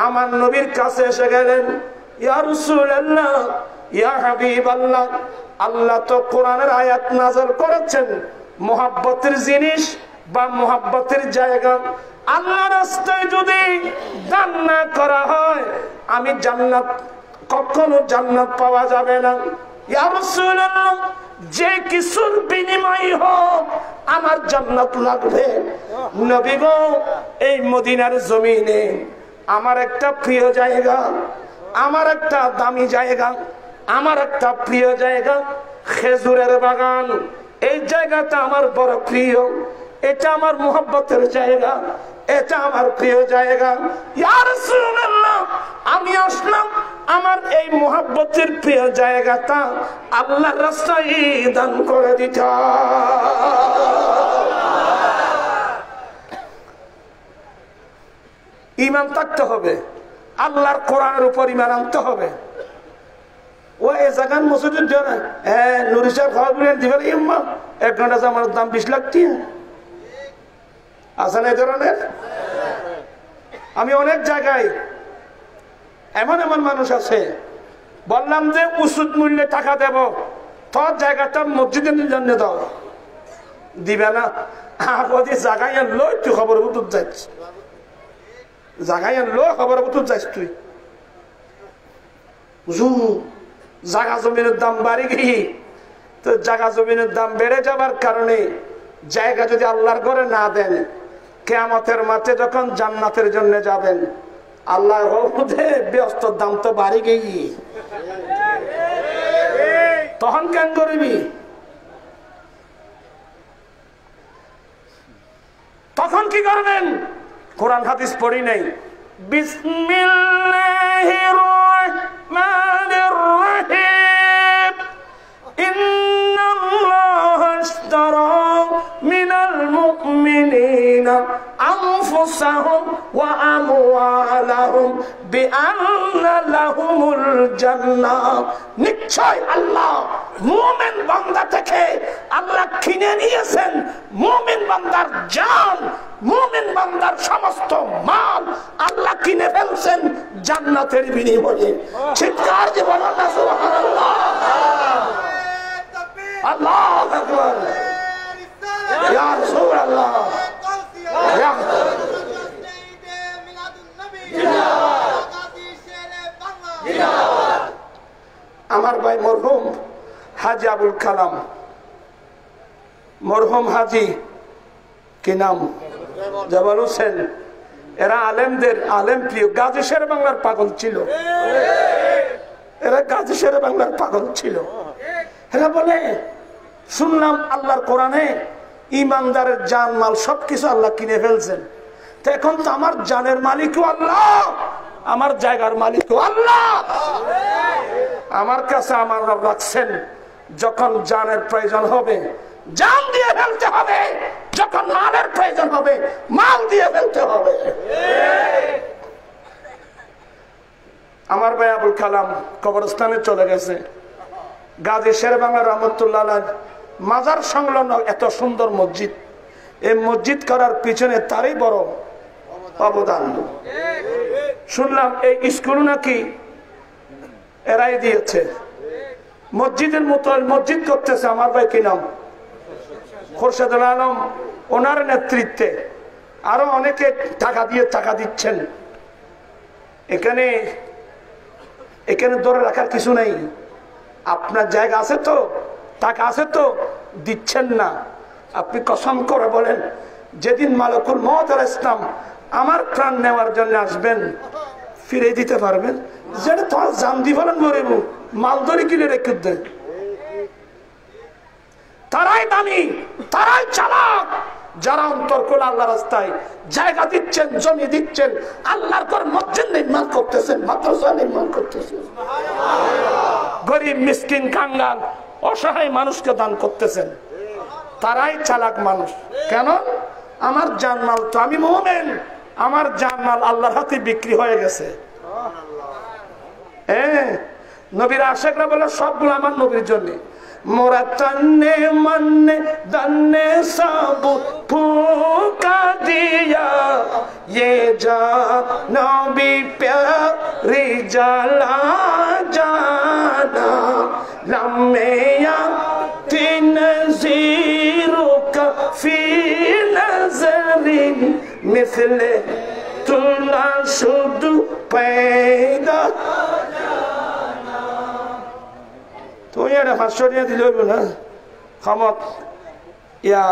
আমার নবীর কাছে এসে গেলেন, ইয়া রাসূলুল্লাহ, ইয়া হাবিবাল্লাহ, আল্লাহ তো কোরআনের আয়াত নাযিল করেছেন, মুহাব্বতের জিনিস বা মুহাব্বতের জায়গা আল্লাহর রাস্তায় যদি দান না করা হয় আমি জান্নাত, কখনো জান্নাত পাওয়া যাবে না। ইয়া রাসূলুল্লাহ, যে কিছুর বিনিময় হোক আমার জান্নাত লাগবে। নবী গো, এই মদিনার জমিনে আমার একটা প্রিয় জায়গা, আমার একটা দামি জায়গা, আমার একটা প্রিয় জায়গা খেজুরের বাগান। এই জায়গাটা আমার বড় প্রিয়, এটা আমার মুহাব্বতের জায়গা, এটা আমার প্রিয় জায়গা। ইয়া রাসূলুল্লাহ, আমি আসলাম আমার এই মুহাব্বতের প্রিয় জায়গাটা আল্লাহর রাস্তায় দান করে দিতে। ঈমান থাকতে হবে, আল্লাহর কোরআনের উপর ঈমান আনতে হবে। ও এই জায়গার মসজিদের জন্য নুরি সাহেব খাওয়া দিবেন ইম্মা 1 ঘন্টা আমার দাম 20 লাখ টাকা আছে না। এই ধরনের আমি অনেক জায়গায় এমন এমন মানুষ আছে, বললাম যে উচিত মূল্যে টাকা দেব, তোর জায়গাটা মসজিদের জন্য দাও, দিবে না। আপনি জায়গায় আনলো তুই খবর বুতুর যাচ্ছ, জায়গায় আনলো খবর বুতুর যাচ্ছ তুই। জায়গা জমিনের দাম বাড়ি গিয়ে তো জায়গা জমিনের দাম বেড়ে যাবার কারণে জায়গা যদি আল্লাহর ঘরে না দেন, কিয়ামতের মাঠে যখন জান্নাতের জন্য যাবেন আল্লাহর রহমতে ব্যস্ত দাম তো বাড়ি গিয়ে তখন কেন করবি? তখন কি করবেন? কোরআন হাদিস পড়ি নাই। বিসমিল্লাহির রাহমানির রাহিম। ইন্নাল্লাহা ইশতারা মিনাল মুমিনিনা আনফুসাহুম ওয়া আমওয়ালাহুম বিআন্না লাহুমুল জান্নাহ। নিশ্চয় আল্লাহ মুমিন বান্দা থেকে আল্লাহ কিনে নিয়েছেন মুমিন বান্দার জান, মুমিন বান্দার সমস্ত মাল আল্লাহ কিনে ফেলছেন জান্নাতের বিনিময়ে। চিৎকার দিয়ে বলেন না সুবহানাল্লাহ। আল্লাহু আকবার। ইয়া রাসূলুল্লাহ, আমার ভাই মরহুম হাজি আবুল কালাম, মরহুম হাজি কি নাম, জবাল হোসেন, এরা আলেমদের আলেম প্রিয়, গাজী শেরে বাংলার পাগল ছিল, এরা গাজী শেরে বাংলার পাগল ছিল। এরা বলে শুনলাম আল্লাহর কোরআনে ইমানদারের জান মাল সবকিছু আল্লাহ কিনে ফেলছেন, তো এখন তো আমার জানের মালিকও আল্লাহ, আমার জায়গার মালিকও আল্লাহ। আমার কাছে আমার রব রাখছেন, যখন জানের প্রয়োজন হবে জান দিয়ে ফেলতে হবে, যখন মালের প্রয়োজন হবে মাল দিয়ে ফেলতে হবে। আমার ভাই আবুল কালাম কবরস্থানে চলে গেছে। গাজী শেরে বাংলা রহমতুল্লাহ আলাইহি মাজার সংলগ্ন এত সুন্দর মসজিদ, এই মসজিদ করার পিছনে তারই বড় অবদান। শুনলাম এই স্কুল নাকি এরাই দিয়েছে, মসজিদের মতো মসজিদ করতেছে আমার ভাই কি নাম খোরশেদুল আলম, ওনার নেতৃত্বে আরো অনেকে টাকা দিয়ে টাকা দিচ্ছেন। এখানে এখানে ধরে রাখার কিছু নেই, আপনার জায়গা আছে তো, টাকা আছে তো, দিচ্ছেন না। আপনি কসম করে বলেন যেদিন মালিকুল মউত আলাইহিস সালাম আমার প্রাণ নেওয়ার জন্য আসবেন ফিরে দিতে পারবেন? যেটা তোমার জান দি বলেন গরিব মাল ধরে কিনে রেখে দেন। তারাই দামি, তারাই চালাক, যারা অন্তর খোলা আল্লাহ রাস্তায় জায়গা দিচ্ছেন, জমি দিচ্ছেন, আল্লাহর ঘর মসজিদ নির্মাণ করতেছেন, মাদ্রাসা নির্মাণ করতেছেন, গরিব মিসকিন কাঙ্গাল অসহায় মানুষকে দান করতেছেন। তারাই চালাক মানুষ। কেন? আমার জানমাল তো, আমি মুমিন, আমার জানমাল আল্লাহর হাতে বিক্রি হয়ে গেছে। নবীর আশিকরা বলে সবগুলো আমার নবীর জন্য। মোরা তন্নে মন্নে দন্নে সব ফুকা দিয়া ये जा नबी प्यारी जला जाना लम्या तीन जीरो का फी नजरिन मिसले तुला शुद्ध पैदा तो यार हंसोड़िया दिलो ना खमत या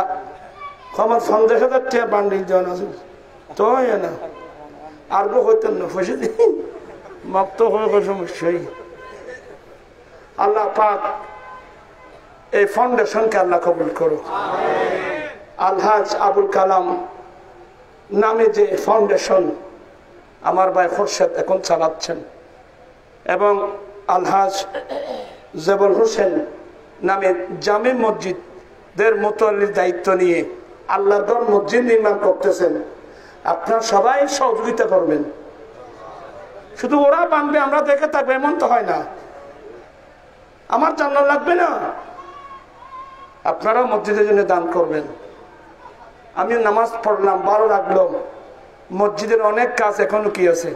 खमत फंदे का क्या बांधी जाना तो है ना आर्गो होते न फंसे मत तो हो कुछ मुश्किल। अल्लाह पाक ए फाउंडेशन के अल्लाह कबूल करो। अलहाज আবুল কালাম নামে যে ফাউন্ডেশন আমার ভাই খোরশেদ এখন চালাচ্ছেন এবং আলহাজ জেবুল হোসেন নামে জামে মসজিদের মুতাল্লির দায়িত্ব নিয়ে আল্লাহর ঘর মসজিদ নির্মাণ করতেছেন। আপনারা সবাই সহযোগিতা করবেন। শুধু ওরা বানবে আমরা দেখে থাকবো এমন তো হয় না। আমার জান্নাত লাগবে না, আপনারা মসজিদের জন্য দান করবেন। আমি নামাজ পড়লাম, ভালো লাগলো। মসজিদের অনেক কাজ এখনো কি আছে,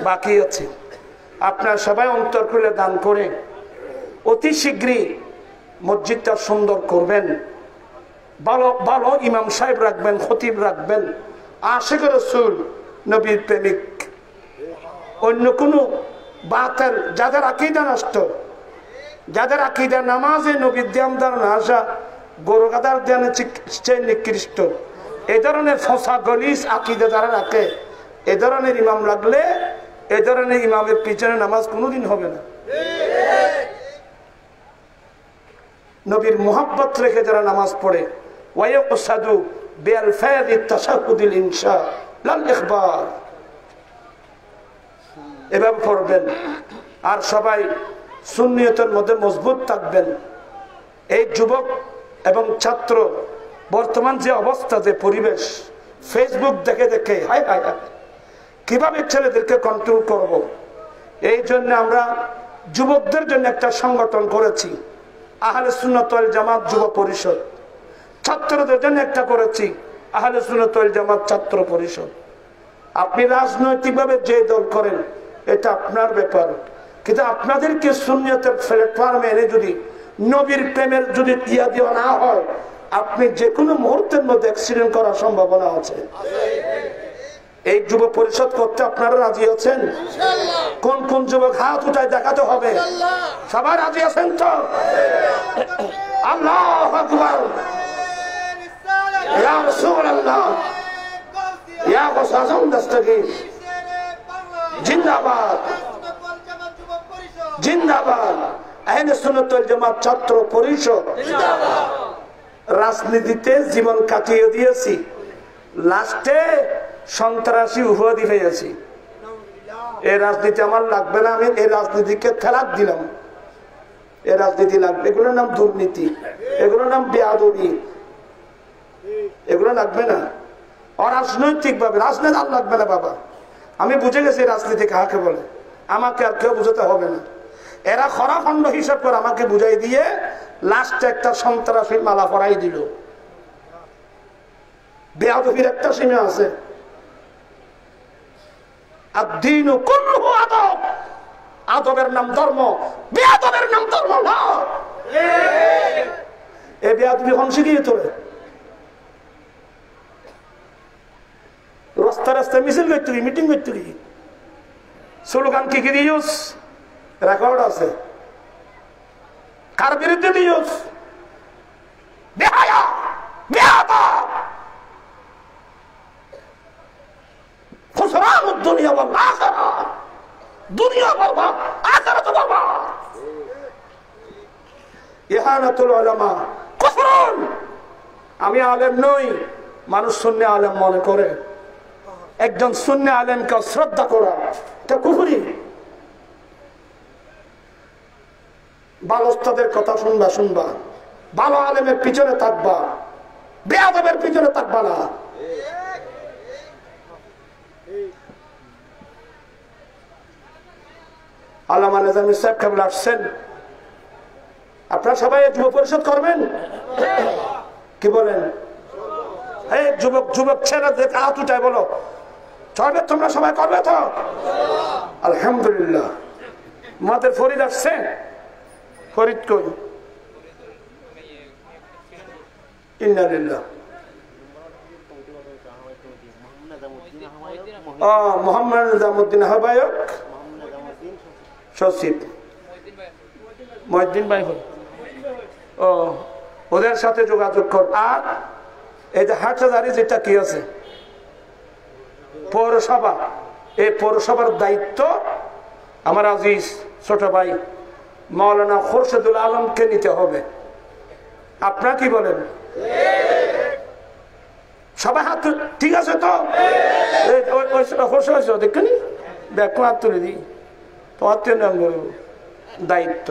বাকি আছে। আপনারা সবাই অন্তর খুলে দান করে অতি শীঘ্রই মসজিদটা সুন্দর করবেন। ভালো ভালো ইমাম সাহেব রাখবেন, খতিব রাখবেন, আশিক রাসূল, নবীর প্রেমিক, অন্য কোনো বাতিল যাদের আকীদা নষ্ট, যাদের আকীদা নামাজে নবীর ধ্যান না আসা, গরু গাদার ধ্যানে চেয়ে নিকৃষ্ট, এই ধরনের ফসা গলিস আকীদা যারা রাখে, এ ধরনের ইমাম লাগলে এ ধরনের ইমামের পিছনে নামাজ কোনোদিন হবে না। নবীর মুহাব্বত রেখে যারা নামাজ পড়ে ওয়ায়ুসাদু বিআলফাযি তাশাহুদিল ইনশা লাল ইখবার, এভাবে পড়বেন। আর সবাই সুন্নিয়তের মধ্যে মজবুত থাকবেন। এই যুবক এবং ছাত্র বর্তমান যে অবস্থা, যে পরিবেশ, ফেসবুক দেখে দেখে হায় হায় হায় কিভাবে ছেলেদেরকে কন্ট্রোল করব, এই জন্য আমরা যুবকদের জন্য একটা সংগঠন করেছি, আহলে সুন্নাত ওয়াল জামাত যুব পরিষদ। ছাত্রদের জন্য একটা করেছি, আহলে সুন্নাত ওয়াল জামাত ছাত্র পরিষদ। আপনি রাজনৈতিকভাবে যে দল করেন এটা আপনার ব্যাপার, কিন্তু আপনাদেরকে সুন্নিয়তের প্ল্যাটফর্মে এনে যদি নবীর প্রেমের যদি ইয়া দেওয়া না হয়, আপনি যে কোনো মুহূর্তের মধ্যে অ্যাক্সিডেন্ট করার সম্ভাবনা আছে। এই যুব পরিষদ করতে আপনারা রাজি আছেন? কোন কোন যুবক হাত উঠায় দেখাতে হবে? সবাই রাজি আছেন তো? আল্লাহু আকবার, ইয়া রাসূলুল্লাহ, ইয়া গাওস আযম দস্তগীর, জিন্দাবাদ জিন্দাবাদ। আহলে সুন্নাত ওয়াল জামাত ছাত্র পরিষদ জিন্দাবাদ। রাজনীতিতে জীবন কাটিয়ে দিয়েছি, লাস্টে সন্ত্রাসী উপাধি পেয়েছি। এই রাজনীতি আমার লাগবে না, আমি এই রাজনীতিকে খেলাপ দিলাম। এই রাজনীতি লাগবে, এগুলোর নাম দুর্নীতি, এগুলোর নাম বেয়াদবি, এগুলো লাগবে না। অরাজনৈতিক ভাবে রাজনীতি আর লাগবে না বাবা। আমি বুঝে গেছি রাজনীতি কাকে বলে, আমাকে আর কেউ বুঝাতে হবে না। এরা খরাখণ্ড হিসাব করে আমাকে বুঝাই দিয়ে লাস্টে একটা সন্ত্রাসী মালা পরাই দিল। বেয়াদবির একটা সীমা আছে। আদ-দীনু কুল্লুহু আদব, আদবের নাম ধর্ম, বেয়াদবের নাম ধর্ম না। এই বেয়াদবি হনসি দিয়ে তোলে, রাস্তা রাস্তায় মিছিল করতে গিয়ে, মিটিং করতে গিয়ে স্লোগান কি কি দিস, রেকর্ড আছে। কার বিরুদ্ধে দিস? বেহায়া, বেয়াদব, খুসরানুদ দুনিয়া ওয়াল আখিরা, দুনিয়া বরবাদ, আখিরাত বরবাদ। ইহানাতুল উলামা কুফরুন। আমি আলেম নই, মানুষ সুন্নি আলেম মনে করে। একজন সুন্নি আলেমকে শ্রদ্ধা করা এটা কুফরি। বালস্তাদের কথা শুনবা, ভালো আলেমের পিছনে থাকবা, বেয়াদবের পিছনে থাকবা না। আল্লামা নিজামী সাহেব কেবল আসছেন, আপনারা সবাই যুব পরিষদ করবেন কি বলেন? এই যুবক যুবক ছেলেদের হাত উঠায় বলো, চলবে? তোমরা সবাই করবে তো? আলহামদুলিল্লাহ। মাদের ফরিদ আসছে, ফরিদ কই? ইন্নালিল্লাহ। মোহাম্মদ নিজামুদ্দিন আহ্বায়ক, সচিব মহিউদ্দিন ভাই। ও, ওদের সাথে যোগাযোগ কর। আর এই যে হাটহাজারি যেটা কি আছে পৌরসভা, এই পৌরসভার দায়িত্ব আমার আজিজ ছোট ভাই মাওলানা খোরশেদুল আলমকে নিতে হবে। আপনারা কি বলেন? সবাই হাত, ঠিক আছে তো? দেখেনি ব্যাগ হাত তুলে দিই, তোমার দায়িত্ব।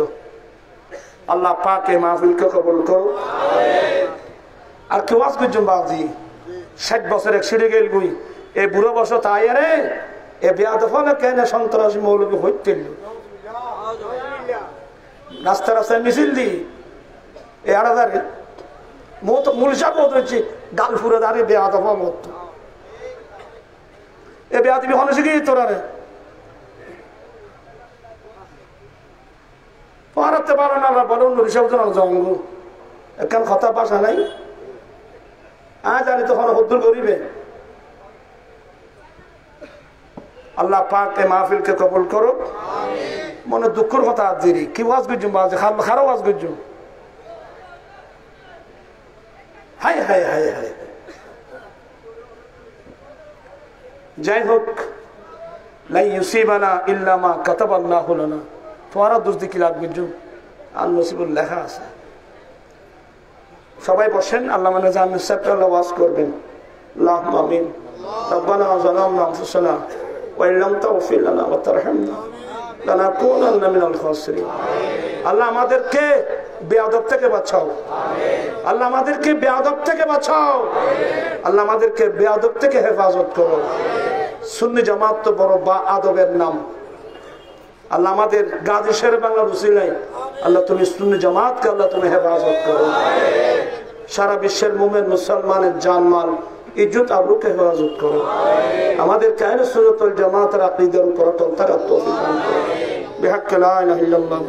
আল্লাহ পাকে মাহফিলকে কবুল করো। আর কেউ আজ করছেন বাজি 60 বছর এক সিঁড়ে গেল গুই, এ বুড়ো বসো তাই রে এ বেয়াদ ফলে কেন সন্ত্রাসী মৌলবী হইতে রাস্তা রাস্তায় মিছিল দি এ আড়াদারে মূল হিসাব হচ্ছে গাল ফুরে দাঁড়িয়ে বেয়াদ মত এ বেয়াদি হনে শিখি তোরা রে পারাতে পারো না বলো নুরিসাব জঙ্গ এখান কথা বাসা নাই। জানি তখন হদ্দুর করিবে। আল্লাহ পাক এই মাহফিলকে কবুল করো। মনে দুঃখের কথা আজ দেরি কি ওয়াজ করছুম বাজে খারাপ ওয়াজ করছুম। হাই হাই হাই হাই। যাই হোক, লাই ইউসিবানা ইল্লা মা কাতাবাল্লাহু লানা। তোমারা দোষ দিকে লাগবে আর নসিবুল লেখা আছে। সবাই বসেন, আল্লাহ মানে জামিল সাহেব ওয়াজ করবেন। আল্লাহুম্মা আমিন। রব্বানা যালামনা আনফুসানা ওয়া ইল্লাম তাগফির লানা ওয়া তারহামনা লানাকুনান্না মিনাল খাসিরিন। আল্লাহ আমাদেরকে বেয়াদব থেকে বাঁচাও। আল্লাহ আমাদেরকে বেয়াদব থেকে বাঁচাও। আল্লাহ আমাদেরকে বেয়াদব থেকে হেফাজত করো। সুন্নি জামাত তো বড় বা আদবের নাম। আল্লাহ আমাদের গাজী শের বাংলার উসিলায় আল্লাহ তুমি সুন্নি জামাতকে আল্লাহ তুমি হেফাজত করো। সারা বিশ্বের মুমিন মুসলমানের জানমাল ইজ্জত আবরুকে হেফাজত করো। আমাদের কায়নে সুন্নাতুল জামাতের আকীদার উপর অটল থাকার তৌফিক দান করো। বিহাক্কি লা ইলাহা ইল্লাল্লাহ।